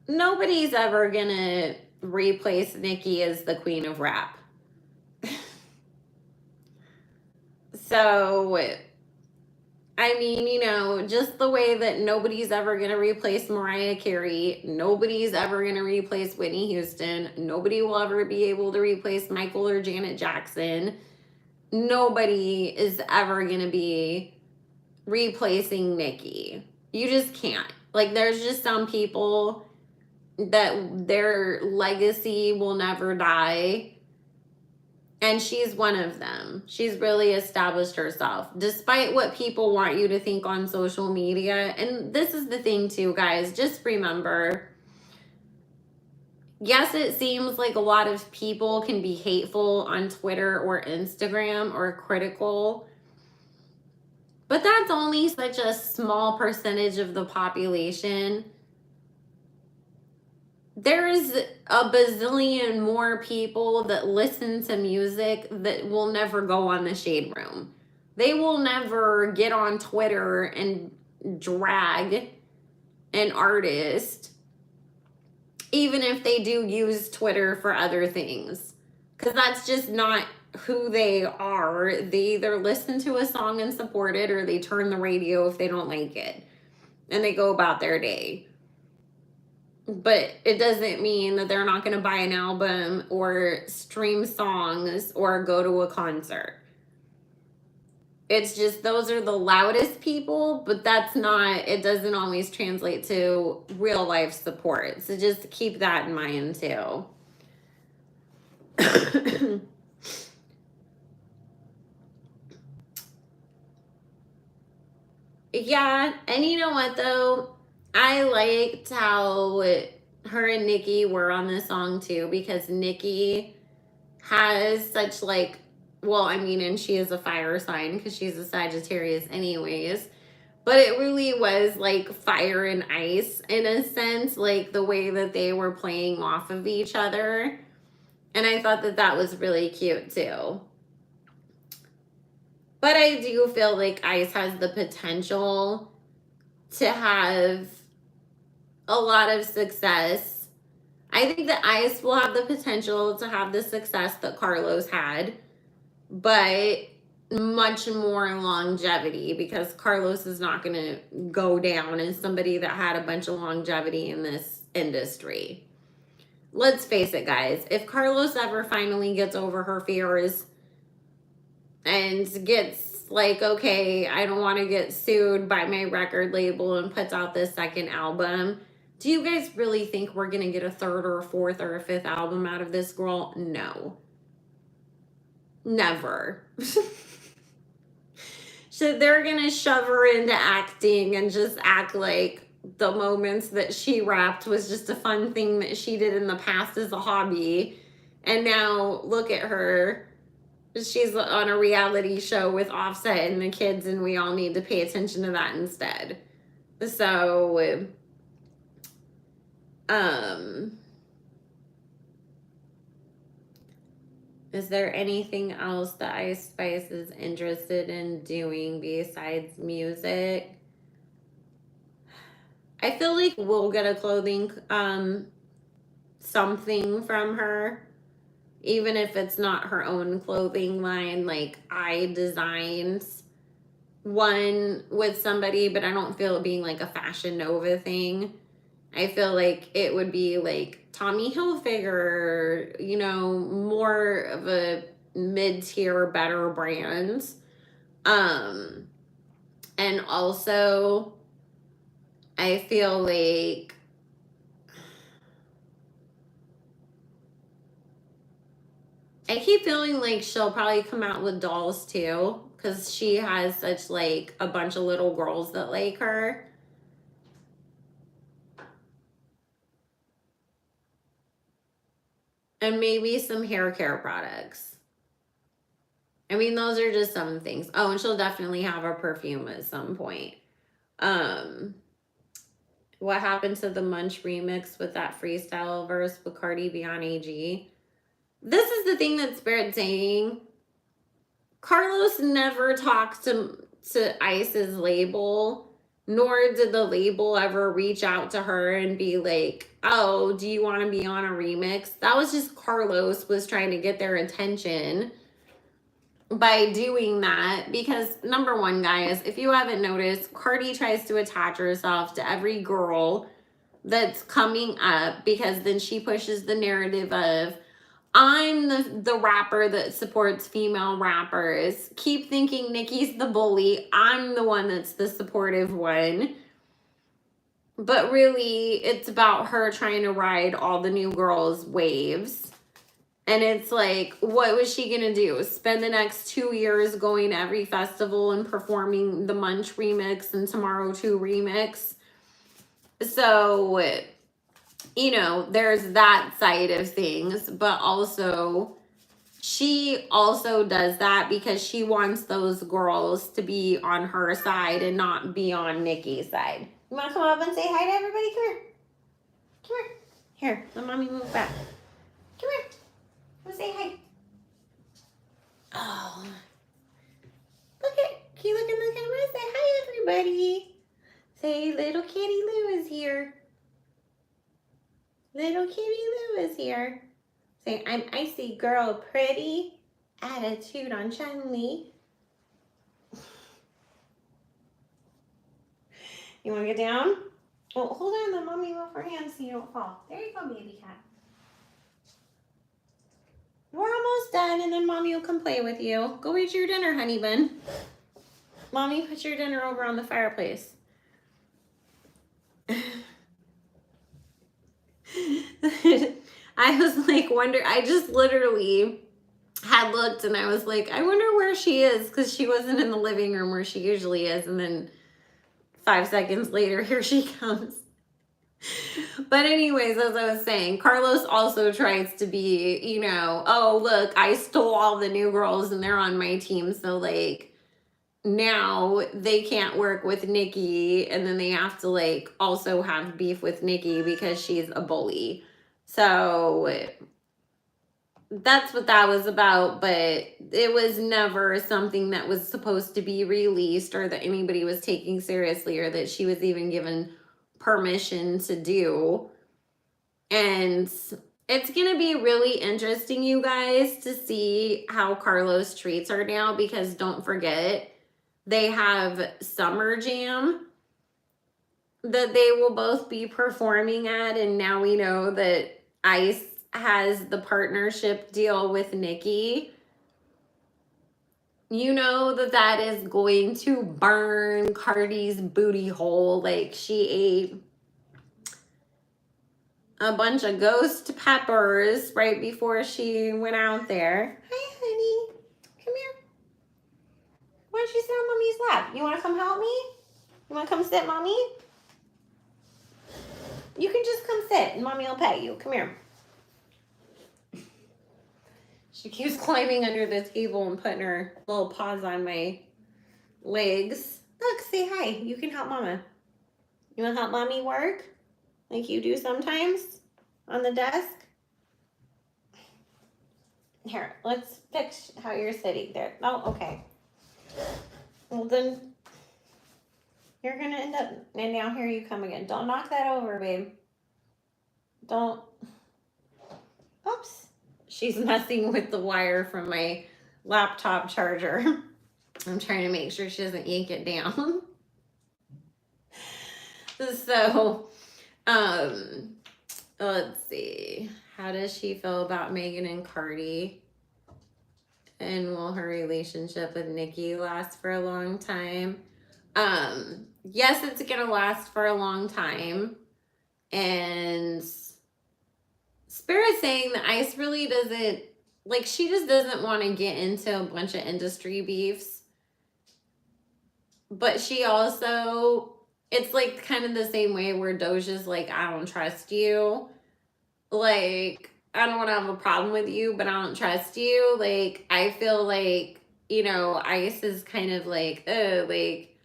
nobody's ever gonna replace Nicki as the queen of rap. So, I mean, you know, just the way that nobody's ever going to replace Mariah Carey, nobody's ever going to replace Whitney Houston, nobody will ever be able to replace Michael or Janet Jackson, nobody is ever going to be replacing Nicki. You just can't. Like, there's just some people that their legacy will never die. And she's one of them. She's really established herself, despite what people want you to think on social media. And this is the thing too, guys. Just remember, yes, it seems like a lot of people can be hateful on Twitter or Instagram or critical, but that's only such a small percentage of the population. There's a bazillion more people that listen to music that will never go on the Shade Room. They will never get on Twitter and drag an artist, even if they do use Twitter for other things. Because that's just not who they are. They either listen to a song and support it, or they turn the radio if they don't like it. And they go about their day. But it doesn't mean that they're not going to buy an album or stream songs or go to a concert. It's just those are the loudest people, but that's not, it doesn't always translate to real life support. So just keep that in mind too. Yeah, and you know what though? I liked how her and Nicki were on this song too, because Nicki has such like, well, I mean, and she is a fire sign because she's a Sagittarius anyways, but it really was like fire and ice in a sense, like the way that they were playing off of each other. And I thought that that was really cute too. But I do feel like Ice has the potential to have a lot of success. I think that Ice will have the potential to have the success that Carlos had, but much more longevity, because Carlos is not going to go down as somebody that had a bunch of longevity in this industry. Let's face it, guys. If Carlos ever finally gets over her fears and gets like, okay, I don't want to get sued by my record label, and puts out this second album, do you guys really think we're going to get a third or a fourth or a fifth album out of this girl? No. Never. So they're going to shove her into acting and just act like the moments that she rapped was just a fun thing that she did in the past as a hobby. And now look at her. She's on a reality show with Offset and the kids, and we all need to pay attention to that instead. So, is there anything else that Ice Spice is interested in doing besides music? I feel like we'll get a clothing something from her, even if it's not her own clothing line. Like, I designed one with somebody, but I don't feel it being like a Fashion Nova thing. I feel like it would be like Tommy Hilfiger, you know, more of a mid-tier, better brand. And also, I feel like I keep feeling like she'll probably come out with dolls too, because she has such like a bunch of little girls that like her. And maybe some hair care products. I mean, those are just some things. Oh, and she'll definitely have a perfume at some point. What happened to the Munch remix with that freestyle verse with Cardi B on AG? This is the thing that Spirit's saying. Carlos never talked to Ice's label, nor did the label ever reach out to her and be like, oh, do you want to be on a remix? That was just Carlos was trying to get their attention by doing that. Because number one, guys, if you haven't noticed, Cardi tries to attach herself to every girl that's coming up, because then she pushes the narrative of, I'm the rapper that supports female rappers. Keep thinking Nicki's the bully. I'm the one that's the supportive one. But really, it's about her trying to ride all the new girls' waves. And it's like, what was she going to do? Spend the next 2 years going to every festival and performing the Munch remix and Tomorrow 2 remix? So, you know, there's that side of things. But also, she also does that because she wants those girls to be on her side and not be on Nicki's side. You want to come up and say hi to everybody? Come here. Come here. Here, let mommy move back. Come here. Come say hi. Oh. Look at, can you look in the camera and say hi, everybody? Say, little Kitty Lou is here. Little Kitty Lou is here. Say, I'm Icy Girl Pretty. Attitude on Chun-Li. You want to get down? Well, hold on, let mommy move her hands so you don't fall. There you go, baby cat. We're almost done, and then mommy will come play with you. Go eat your dinner, honey bun. Mommy, put your dinner over on the fireplace. I was like, I just literally had looked and I was like, I wonder where she is, because she wasn't in the living room where she usually is. And then 5 seconds later, here she comes. But anyways, as I was saying, Carlos also tries to be, you know, oh, look, I stole all the new girls and they're on my team. So like now they can't work with Nicki, and then they have to like also have beef with Nicki because she's a bully. So that's what that was about, but it was never something that was supposed to be released or that anybody was taking seriously or that she was even given permission to do. And it's going to be really interesting, you guys, to see how Carlos treats her now, because don't forget, they have Summer Jam that they will both be performing at, and now we know that Ice has the partnership deal with Nicki. You know that that is going to burn Cardi's booty hole like she ate a bunch of ghost peppers right before she went out there. Hi, honey. Come here. Why don't you sit on Mommy's lap? You want to come help me? You want to come sit, Mommy? You can just come sit and Mommy will pet you. Come here. She keeps climbing under the table and putting her little paws on my legs. Look, say hi. You can help Mama. You want to help Mommy work? Like you do sometimes on the desk? Here, let's fix how you're sitting there. Oh, okay. Well, then you're going to end up... And now here you come again. Don't knock that over, babe. Don't... Oops. She's messing with the wire from my laptop charger. I'm trying to make sure she doesn't yank it down. So, let's see. How does she feel about Megan and Cardi? And will her relationship with Nicki last for a long time? Yes, it's gonna last for a long time. And Spirit saying that Ice really doesn't, like, she just doesn't want to get into a bunch of industry beefs. But she also, it's like kind of the same way where Doja's like, I don't trust you. Like, I don't want to have a problem with you, but I don't trust you. Like, I feel like, you know, Ice is kind of like, like,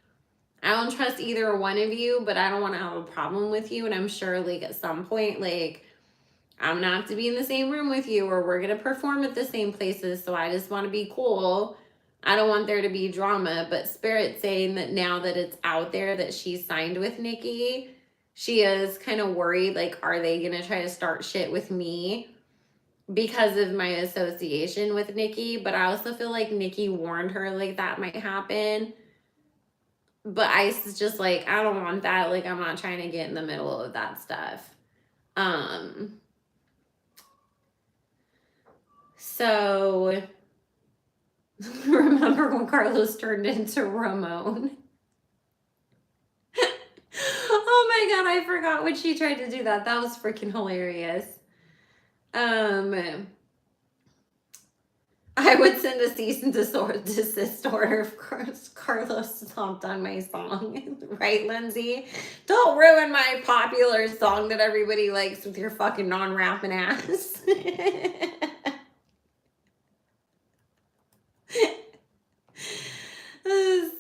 I don't trust either one of you, but I don't want to have a problem with you. And I'm sure, like, at some point, like, I'm gonna have to be in the same room with you, or we're gonna perform at the same places, so I just want to be cool. I don't want there to be drama. But Spirit saying that now that it's out there that she's signed with Nicki, she is kind of worried, like, are they gonna try to start shit with me because of my association with Nicki? But I also feel like Nicki warned her, like, that might happen. But Ice is just like, I don't want that. Like, I'm not trying to get in the middle of that stuff. So, remember when Carlos turned into Ramon? Oh my God, I forgot when she tried to do that. That was freaking hilarious. I would send a cease and desist order if Carlos stomped on my song. Right, Lindsay? Don't ruin my popular song that everybody likes with your fucking non-rapping ass.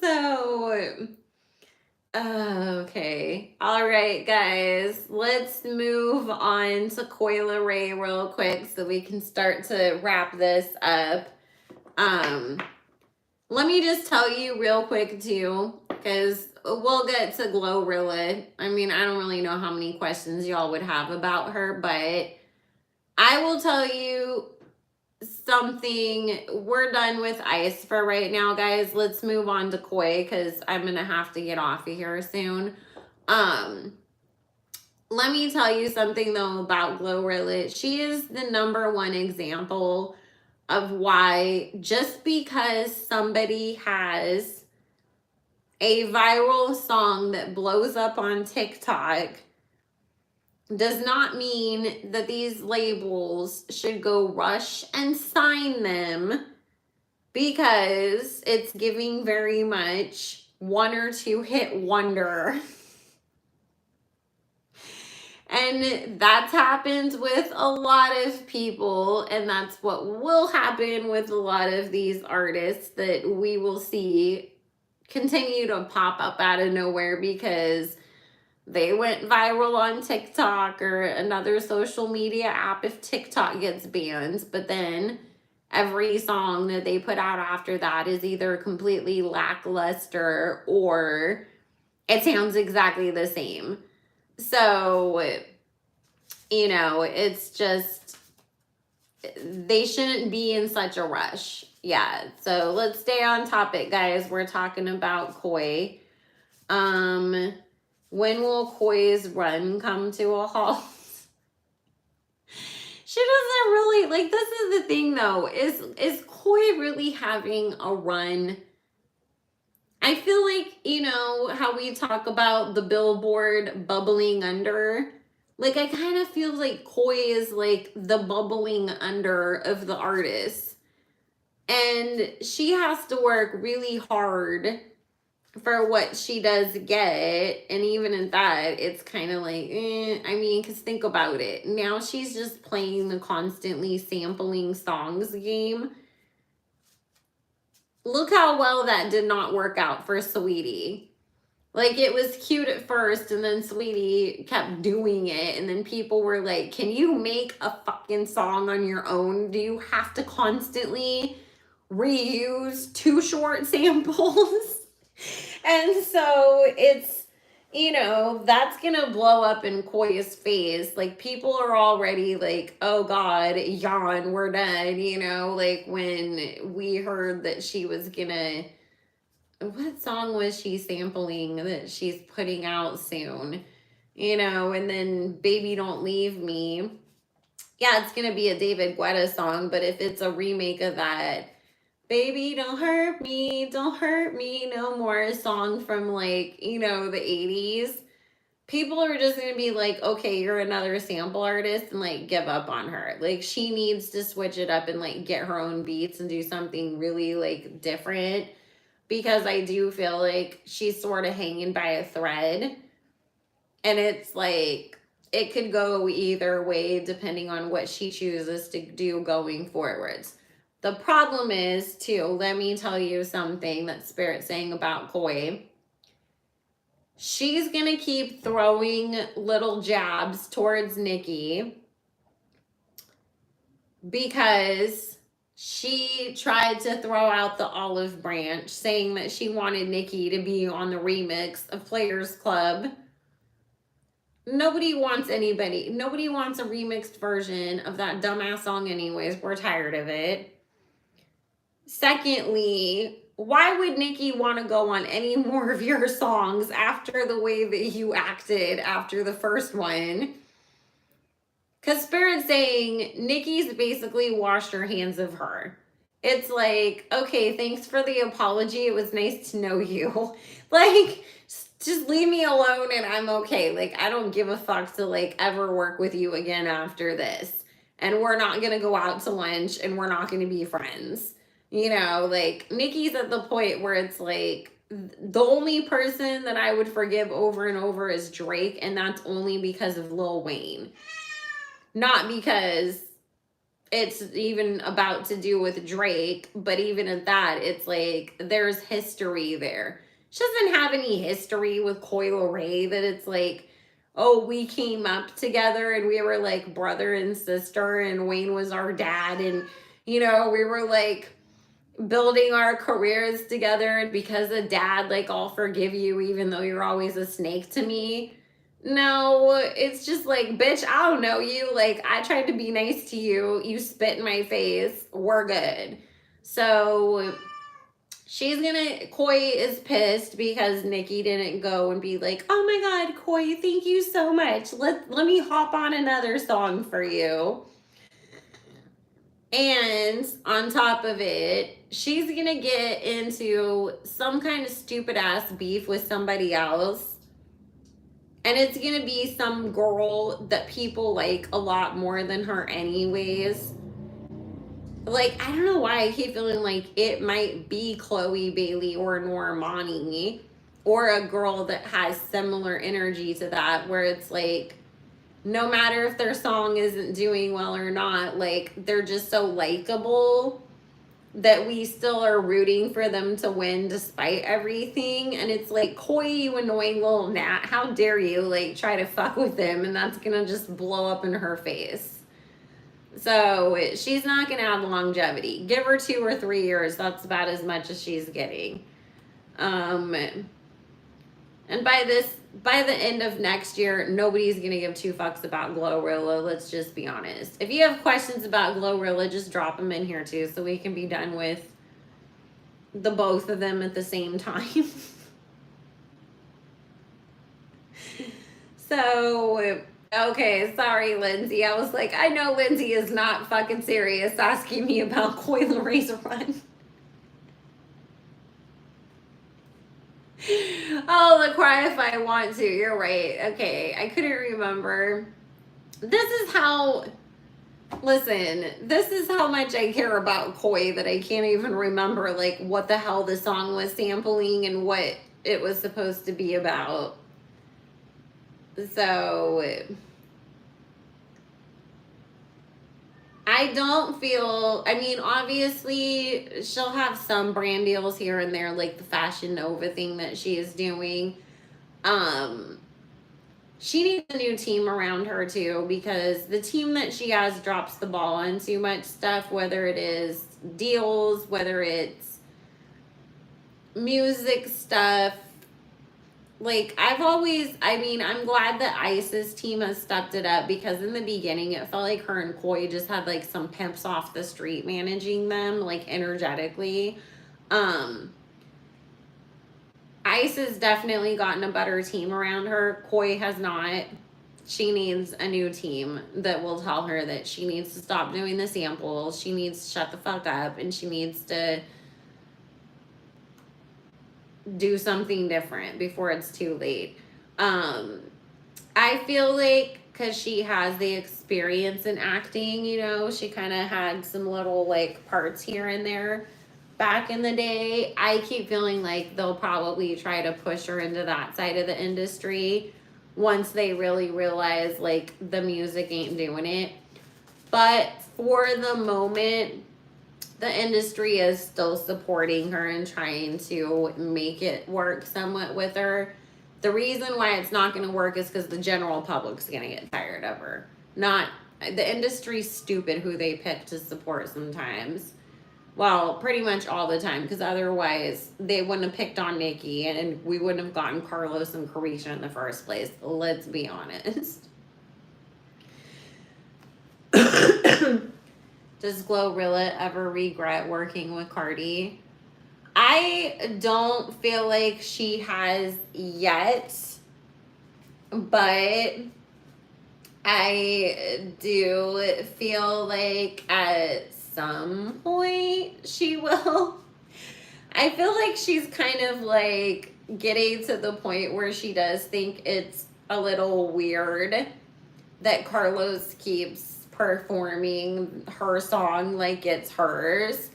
So, okay. All right, guys. Let's move on to Coi Leray real quick so we can start to wrap this up. Let me just tell you real quick, too, because we'll get to Glorilla. I mean, I don't really know how many questions y'all would have about her, but I will tell you something. We're done with Ice for right now, guys. Let's move on to Coi, because I'm gonna have to get off of here soon. Let me tell you something though about Glorilla. She is the #1 example of why just because somebody has a viral song that blows up on TikTok does not mean that these labels should go rush and sign them, because it's giving very much 1 or 2 hit wonder. And that's happened with a lot of people, and that's what will happen with a lot of these artists that we will see continue to pop up out of nowhere because They went viral on TikTok or another social media app if TikTok gets banned. But then every song that they put out after that is either completely lackluster or it sounds exactly the same. So, you know, it's just, they shouldn't be in such a rush. Yeah, so let's stay on topic, guys. We're talking about Coi. When will Coi's run come to a halt? She doesn't really, like, this is the thing though, is Coi really having a run? I feel like, you know, how we talk about the billboard bubbling under. Like, I kind of feel like Coi is like the bubbling under of the artist. And she has to work really hard for what she does get. And even at that, it's kind of like, I mean, because think about it. Now she's just playing the constantly sampling songs game. Look how well that did not work out for Sweetie. Like, it was cute at first, and then Sweetie kept doing it, and then people were like, can you make a fucking song on your own? Do you have to constantly reuse Too Short samples? And so it's, you know, that's gonna blow up in Coi's face. Like, people are already like, oh God, yawn, we're done. You know, like when we heard that she was gonna, what song was she sampling that she's putting out soon? You know, and then Baby Don't Leave Me. Yeah, it's gonna be a David Guetta song, but if it's a remake of that, Baby Don't Hurt Me No More song from, like, you know, the 80s, people are just gonna be like, okay, you're another sample artist, and like give up on her. Like, she needs to switch it up and like get her own beats and do something really like different, because I do feel like she's sort of hanging by a thread, and it's like it could go either way depending on what she chooses to do going forwards. The problem is, too, let me tell you something that Spirit's saying about Coi. She's going to keep throwing little jabs towards Nicki because she tried to throw out the olive branch saying that she wanted Nicki to be on the remix of Players Club. Nobody wants a remixed version of that dumbass song anyways. We're tired of it. Secondly, why would Nicki want to go on any more of your songs after the way that you acted after the first one? Because Spirit's saying Nicki's basically washed her hands of her. It's like, okay, thanks for the apology. It was nice to know you. Like, just leave me alone and I'm okay. Like, I don't give a fuck to like ever work with you again after this. And we're not going to go out to lunch and we're not going to be friends. You know, like, Nicki's at the point where it's like, the only person that I would forgive over and over is Drake, and that's only because of Lil Wayne. Not because it's even about to do with Drake, but even at that, it's like, there's history there. She doesn't have any history with Coi Leray that it's like, oh, we came up together and we were like brother and sister, and Wayne was our dad, and, you know, we were like building our careers together, and because of dad, like, I'll forgive you even though you're always a snake to me. No, it's just like, bitch, I don't know you. Like, I tried to be nice to you. You spit in my face. We're good. So Coi is pissed because Nicki didn't go and be like, oh my God, Coi, thank you so much. Let me hop on another song for you. And on top of it, she's gonna get into some kind of stupid ass beef with somebody else. And it's gonna be some girl that people like a lot more than her anyways. Like, I don't know why I keep feeling like it might be Chloe Bailey or Normani, or a girl that has similar energy to that, where it's like, no matter if their song isn't doing well or not, like, they're just so likable that we still are rooting for them to win despite everything. And it's like, Coi, you annoying little gnat, how dare you like try to fuck with them, and that's gonna just blow up in her face. So she's not gonna have longevity. Give her 2 or 3 years, that's about as much as she's getting. And by the end of next year, nobody's gonna give 2 fucks about Glorilla. Let's just be honest. If you have questions about Glorilla, just drop them in here too, so we can be done with the both of them at the same time. So, okay, sorry, Lindsay. I was like, I know Lindsay is not fucking serious asking me about Coi Leray's run. Oh, cry if I want to. You're right. Okay, I couldn't remember. This is how much I care about Coi that I can't even remember like what the hell the song was sampling and what it was supposed to be about. So I don't feel, I mean, obviously she'll have some brand deals here and there, like the Fashion Nova thing that she is doing. She needs a new team around her too, because the team that she has drops the ball on too much stuff, whether it is deals, whether it's music stuff. Like, I'm glad that Ice's team has stepped it up, because in the beginning it felt like her and Coi just had like some pimps off the street managing them, like energetically. Ice has definitely gotten a better team around her. Coi has not. She needs a new team that will tell her that she needs to stop doing the samples. She needs to shut the fuck up, and she needs to do something different before it's too late. I feel like because she has the experience in acting, you know, she kind of had some little like parts here and there back in the day. I keep feeling like they'll probably try to push her into that side of the industry once they really realize like the music ain't doing it. But for the moment, the industry is still supporting her and trying to make it work somewhat with her. The reason why it's not going to work is because the general public's going to get tired of her. Not the industry's stupid who they pick to support sometimes. Well, pretty much all the time, because otherwise they wouldn't have picked on Nicki and we wouldn't have gotten Carlos and Carisha in the first place. Let's be honest. Does Glorilla ever regret working with Cardi? I don't feel like she has yet, but I do feel like at some point she will. I feel like she's kind of like getting to the point where she does think it's a little weird that Carlos keeps performing her song like it's hers,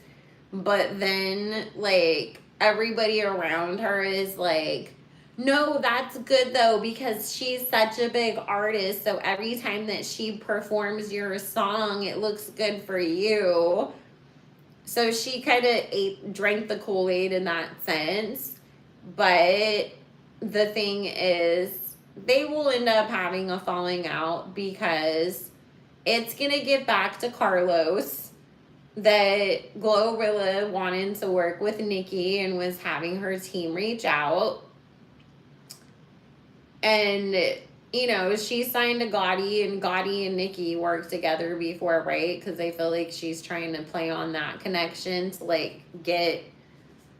but then like everybody around her is like, no, that's good though, because she's such a big artist, so every time that she performs your song it looks good for you. So she kind of drank the Kool-Aid in that sense. But the thing is, they will end up having a falling out, because it's going to get back to Carlos that Glorilla wanted to work with Nicki and was having her team reach out. And, you know, she signed to Gotti, and Gotti and Nicki worked together before, right? Because I feel like she's trying to play on that connection to, like, get,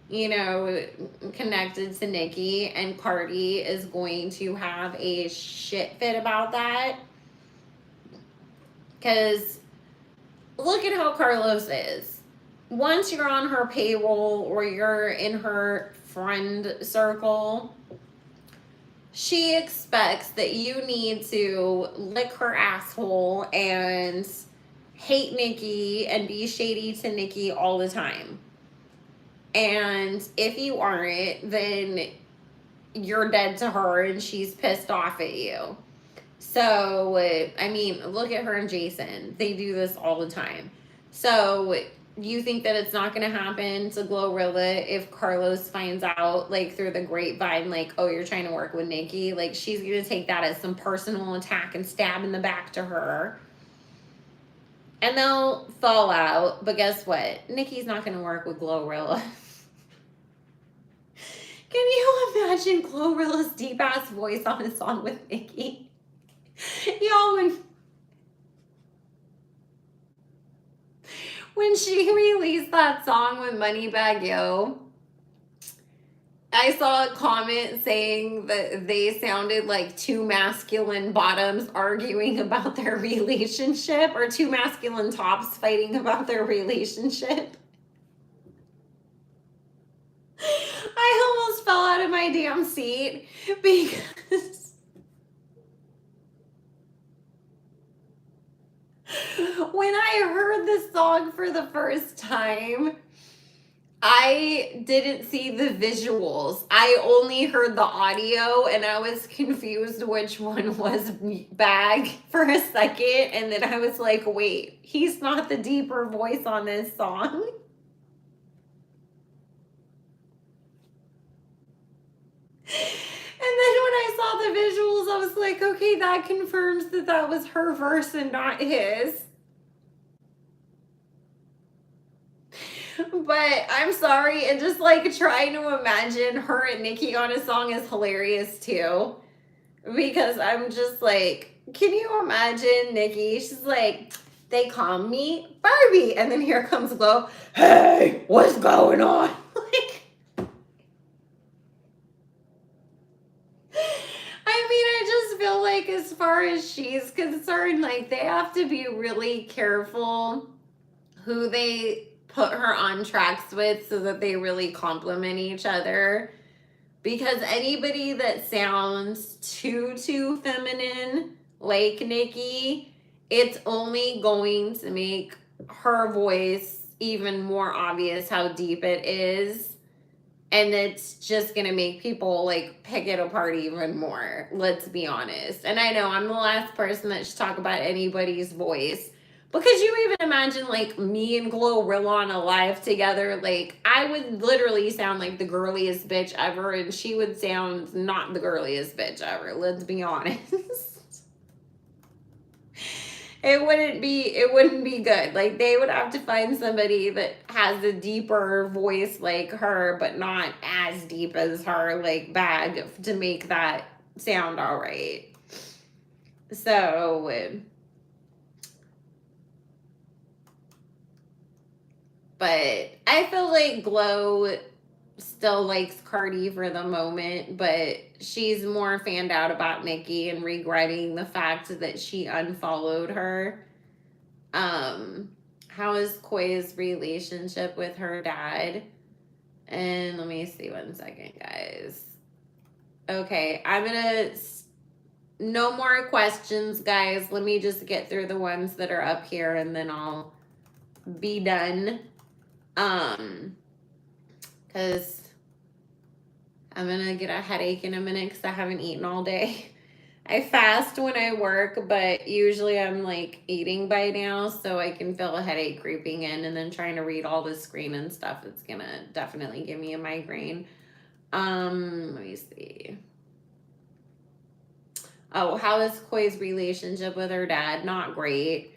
you know, connected to Nicki. And Cardi is going to have a shit fit about that. Because look at how Carlos is. Once you're on her payroll or you're in her friend circle, she expects that you need to lick her asshole and hate Nicki and be shady to Nicki all the time. And if you aren't, then you're dead to her and she's pissed off at you. So, I mean, look at her and Jason. They do this all the time. So, you think that it's not going to happen to Glorilla if Carlos finds out, like, through the grapevine, like, oh, you're trying to work with Nicki? Like, she's going to take that as some personal attack and stab in the back to her. And they'll fall out. But guess what? Nicki's not going to work with Glorilla. Can you imagine Glorilla's deep-ass voice on a song with Nicki? Y'all, when she released that song with Moneybagg Yo, I saw a comment saying that they sounded like two masculine bottoms arguing about their relationship, or two masculine tops fighting about their relationship. I almost fell out of my damn seat because when I heard this song for the first time, I didn't see the visuals. I only heard the audio, and I was confused which one was Bag for a second, and then I was like, wait, he's not the deeper voice on this song. And then when I saw the visuals, I was like, okay, that confirms that that was her verse and not his. But I'm sorry, and just like trying to imagine her and Nicki on a song is hilarious too. Because I'm just like, can you imagine Nicki? She's like, they call me Barbie. And then here comes Glow. Hey, what's going on? Like, I mean, I just feel like as far as she's concerned, like they have to be really careful who they put her on tracks with so that they really complement each other. Because anybody that sounds too feminine like Nicki, it's only going to make her voice even more obvious how deep it is. And it's just going to make people like pick it apart even more. Let's be honest. And I know I'm the last person that should talk about anybody's voice. Because you even imagine like me and Glorilla on a live together, like I would literally sound like the girliest bitch ever, and she would sound not the girliest bitch ever. Let's be honest. It wouldn't be good. Like they would have to find somebody that has a deeper voice like her, but not as deep as her, like Bag, to make that sound all right. So, but I feel like Glow still likes Cardi for the moment, but she's more fanned out about Nicki and regretting the fact that she unfollowed her. How is Coi's relationship with her dad? And let me see 1 second, guys. Okay, no more questions, guys. Let me just get through the ones that are up here and then I'll be done. Because I'm gonna get a headache in a minute because I haven't eaten all day. I fast when I work, but usually I'm like eating by now, so I can feel a headache creeping in, and then trying to read all the screen and stuff, it's gonna definitely give me a migraine. Let me see. Oh, how is Coi's relationship with her dad? Not great.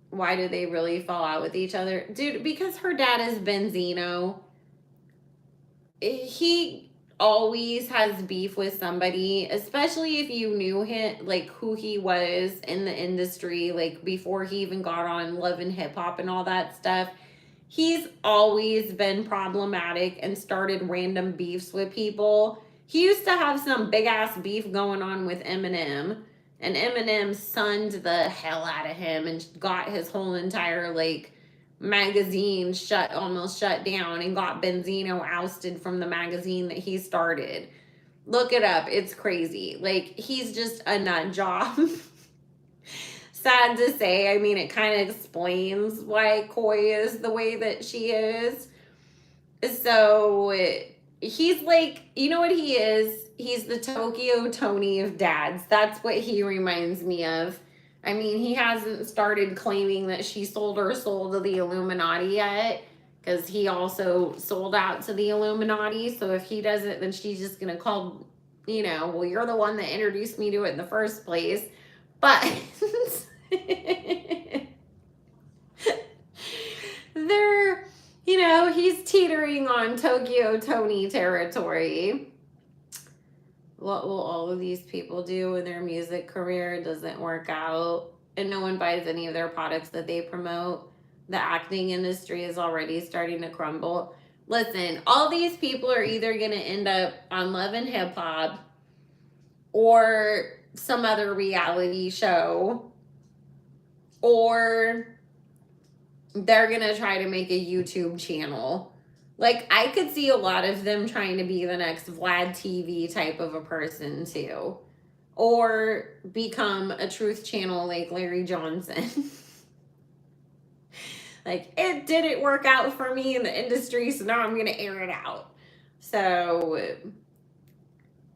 Why do they really fall out with each other? Dude, because her dad is Benzino. He always has beef with somebody, especially if you knew him, like who he was in the industry, like before he even got on Love and Hip Hop and all that stuff. He's always been problematic and started random beefs with people. He used to have some big ass beef going on with Eminem. And Eminem sunned the hell out of him and got his whole entire like magazine almost shut down, and got Benzino ousted from the magazine that he started. Look it up. It's crazy. Like, he's just a nut job. Sad to say. I mean, it kind of explains why Coi is the way that she is. So he's like, you know what he is? He's the Tokyo Tony of dads. That's what he reminds me of. I mean, he hasn't started claiming that she sold her soul to the Illuminati yet, because he also sold out to the Illuminati. So if he doesn't, then she's just going to call, well, you're the one that introduced me to it in the first place. But they're, he's teetering on Tokyo Tony territory. What will all of these people do when their music career doesn't work out and no one buys any of their products that they promote? The acting industry is already starting to crumble. Listen, all these people are either going to end up on Love and Hip Hop or some other reality show, or they're going to try to make a YouTube channel. Like, I could see a lot of them trying to be the next Vlad TV type of a person, too. Or become a truth channel like Larry Johnson. Like, it didn't work out for me in the industry, so now I'm going to air it out. So,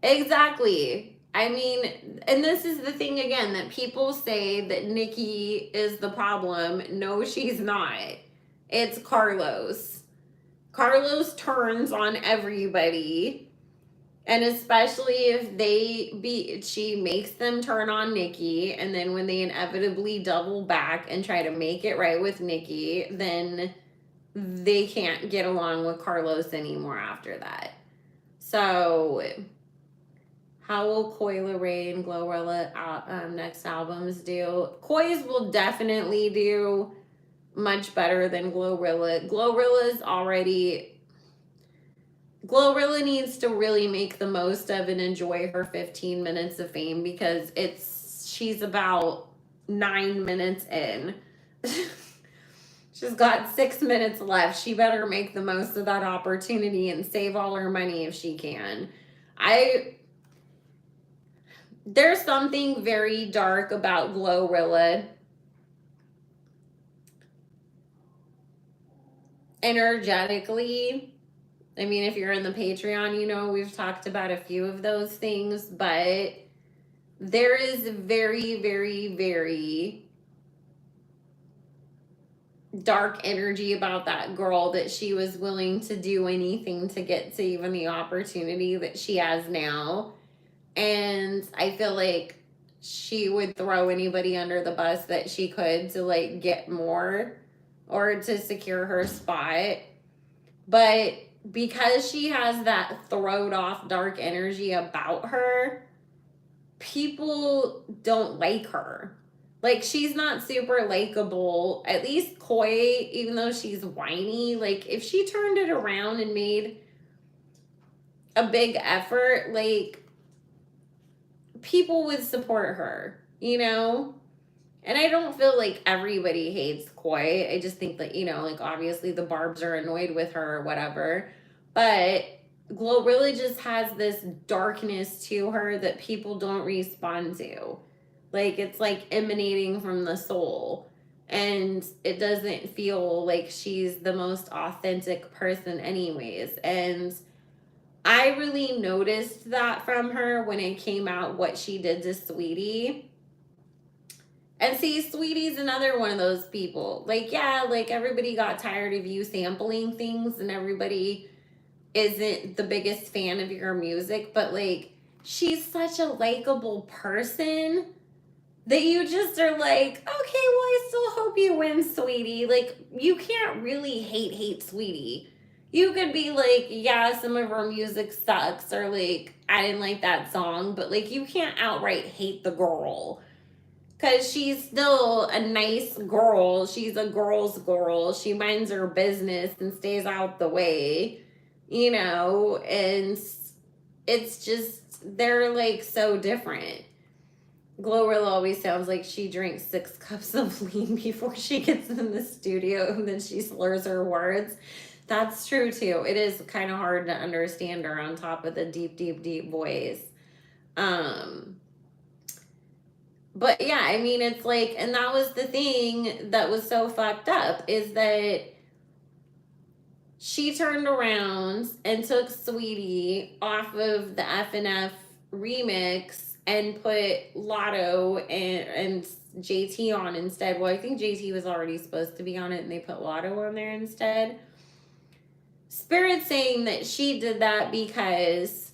exactly. I mean, and this is the thing again, that people say that Nicki is the problem. No, she's not. It's Carlos. Carlos turns on everybody, and especially if she makes them turn on Nicki, and then when they inevitably double back and try to make it right with Nicki, then they can't get along with Carlos anymore after that. So, how will Coi Leray and Glorilla next albums do? Coi's will definitely do much better than Glorilla. Glorilla needs to really make the most of and enjoy her 15 minutes of fame, because she's about 9 minutes in. She's got 6 minutes left. She better make the most of that opportunity and save all her money if she can. There's something very dark about Glorilla. Energetically, I mean, if you're in the Patreon, we've talked about a few of those things, but there is very, very, very dark energy about that girl, that she was willing to do anything to get to even the opportunity that she has now. And I feel like she would throw anybody under the bus that she could to like get more or to secure her spot. But because she has that throwed off dark energy about her, people don't like her. Like, she's not super likable. At least Coi, even though she's whiny, like, if she turned it around and made a big effort, like, people would support her, And I don't feel like everybody hates Coi. I just think that, like, obviously the Barbs are annoyed with her or whatever. But Glorilla just has this darkness to her that people don't respond to. Like, it's like emanating from the soul. And it doesn't feel like she's the most authentic person anyways. And I really noticed that from her when it came out what she did to Sweetie. And see, Sweetie's another one of those people. Like, yeah, like, everybody got tired of you sampling things and everybody isn't the biggest fan of your music, but, like, she's such a likable person that you just are like, okay, well, I still hope you win, Sweetie. Like, you can't really hate Sweetie. You could be like, yeah, some of her music sucks, or like, I didn't like that song, but like, you can't outright hate the girl. Because she's still a nice girl. She's a girl's girl. She minds her business and stays out the way, and it's just, they're like so different. Glorilla always sounds like she drinks 6 cups of lean before she gets in the studio, and then she slurs her words. That's true too. It is kind of hard to understand her on top of the deep, deep, deep voice. But yeah, I mean, it's like, and that was the thing that was so fucked up, is that she turned around and took Sweetie off of the FNF remix and put Lotto and JT on instead. Well, I think JT was already supposed to be on it and they put Lotto on there instead. Spirit saying that she did that because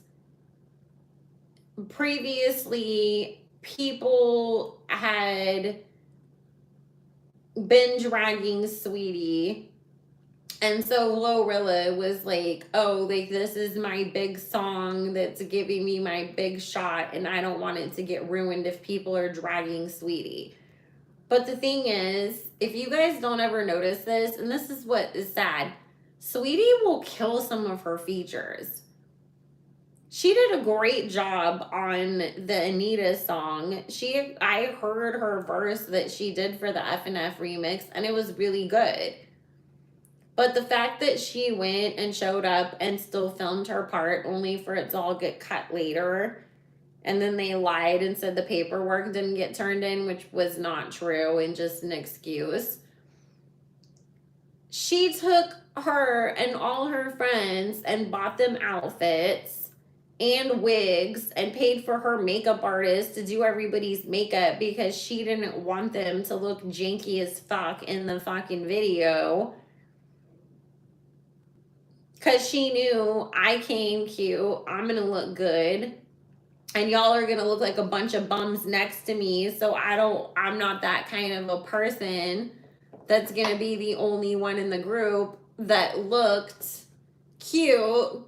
previously people had been dragging Sweetie. And so Glorilla was like, oh, like, this is my big song that's giving me my big shot, and I don't want it to get ruined if people are dragging Sweetie. But the thing is, if you guys don't ever notice this, and this is what is sad, Sweetie will kill some of her features. She did a great job on the Anita song. I heard her verse that she did for the F&F remix, and it was really good. But the fact that she went and showed up and still filmed her part only for it to all get cut later, and then they lied and said the paperwork didn't get turned in, which was not true and just an excuse. She took her and all her friends and bought them outfits and wigs and paid for her makeup artist to do everybody's makeup because she didn't want them to look janky as fuck in the fucking video. Because she knew I came cute, I'm going to look good, and y'all are going to look like a bunch of bums next to me, so I'm not that kind of a person that's going to be the only one in the group that looked cute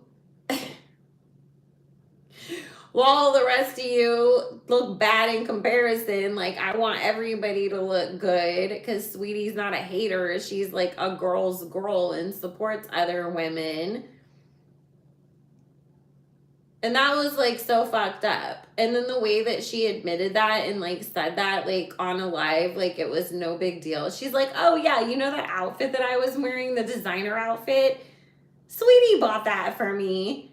while the rest of you look bad in comparison. Like, I want everybody to look good because Sweetie's not a hater. She's like a girl's girl and supports other women. And that was like so fucked up. And then the way that she admitted that and like said that like on a live, like it was no big deal. She's like, oh yeah, you know that outfit that I was wearing, the designer outfit? Sweetie bought that for me.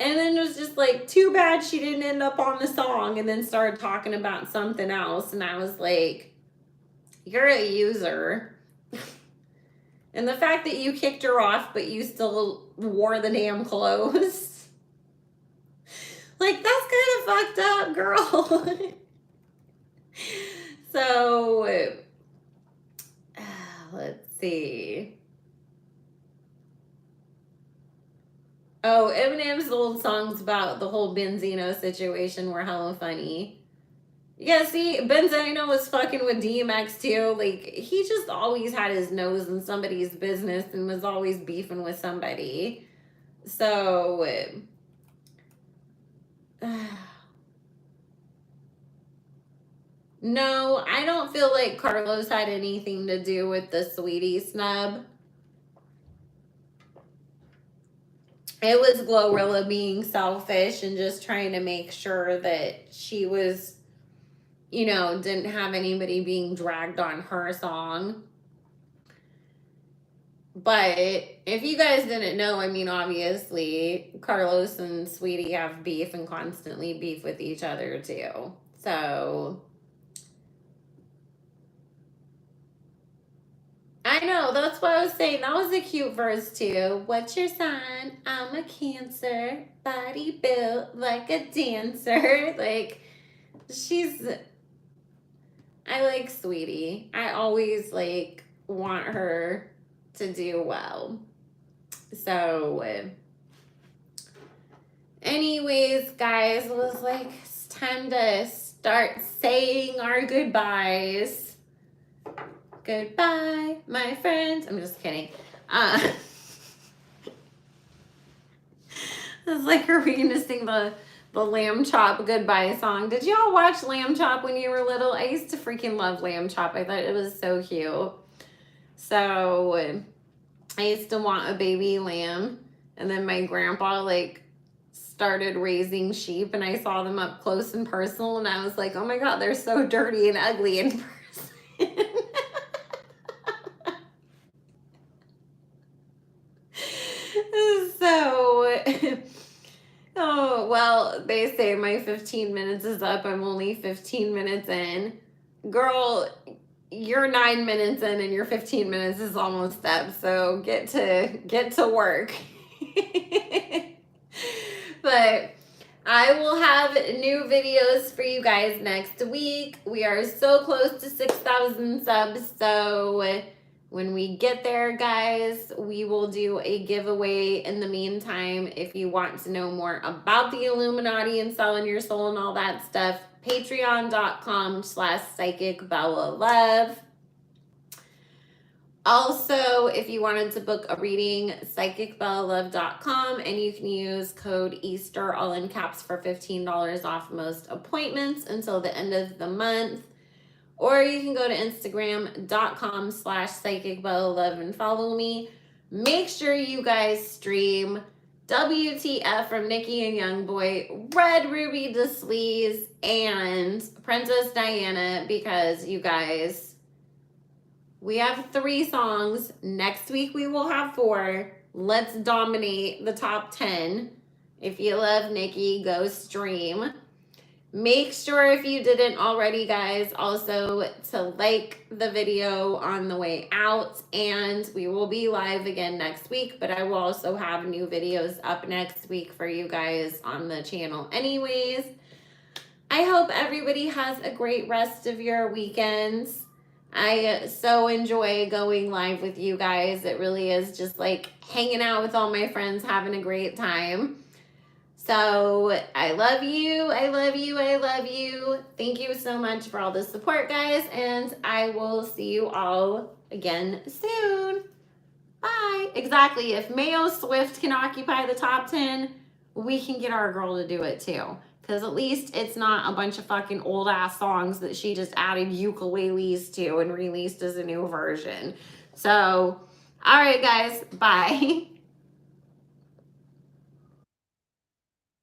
And then it was just like, too bad she didn't end up on the song, and then started talking about something else. And I was like, you're a user. And the fact that you kicked her off, but you still wore the damn clothes. Like, that's kind of fucked up, girl. So, let's see. Oh, Eminem's old songs about the whole Benzino situation were hella funny. Yeah, see, Benzino was fucking with DMX too. Like, he just always had his nose in somebody's business and was always beefing with somebody. So, no, I don't feel like Carlos had anything to do with the Sweetie snub. It was Glorilla being selfish and just trying to make sure that she was, you know, didn't have anybody being dragged on her song. But if you guys didn't know, I mean, obviously, Carlos and Sweetie have beef and constantly beef with each other too. So, I know, that's what I was saying. That was a cute verse too. What's your sign? I'm a Cancer. Body built like a dancer. Like, I like Sweetie. I always like want her to do well. So, anyways, guys, it was like, it's time to start saying our goodbyes. Goodbye, my friends. I'm just kidding. It's like, are we gonna sing the Lamb Chop goodbye song? Did y'all watch Lamb Chop when you were little? I used to freaking love Lamb Chop. I thought it was so cute. So I used to want a baby lamb, and then my grandpa like started raising sheep, and I saw them up close and personal, and I was like, oh my god, they're so dirty and ugly in person. So, oh, well, they say my 15 minutes is up. I'm only 15 minutes in. Girl, you're 9 minutes in and your 15 minutes is almost up. So get to work. But I will have new videos for you guys next week. We are so close to 6,000 subs, so when we get there, guys, we will do a giveaway. In the meantime, if you want to know more about the Illuminati and selling your soul and all that stuff, patreon.com/psychicbellalove. Also, if you wanted to book a reading, psychicbellalove.com, and you can use code Easter, all in caps, for $15 off most appointments until the end of the month. Or you can go to instagram.com/psychicbellalove and follow me. Make sure you guys stream WTF from Nicki and Youngboy, Red Ruby Da Sleaze, and Princess Diana, because you guys, we have 3 songs. Next week we will have 4. Let's dominate the top 10. If you love Nicki, go stream. Make sure, if you didn't already, guys, also to like the video on the way out. And we will be live again next week, but I will also have new videos up next week for you guys on the channel anyways. I hope everybody has a great rest of your weekends. I so enjoy going live with you guys. It really is just like hanging out with all my friends, having a great time. So I love you. I love you. I love you. Thank you so much for all the support, guys. And I will see you all again soon. Bye. Exactly. If Mayo Swift can occupy the top 10, we can get our girl to do it too. Because at least it's not a bunch of fucking old ass songs that she just added ukuleles to and released as a new version. So, all right, guys. Bye.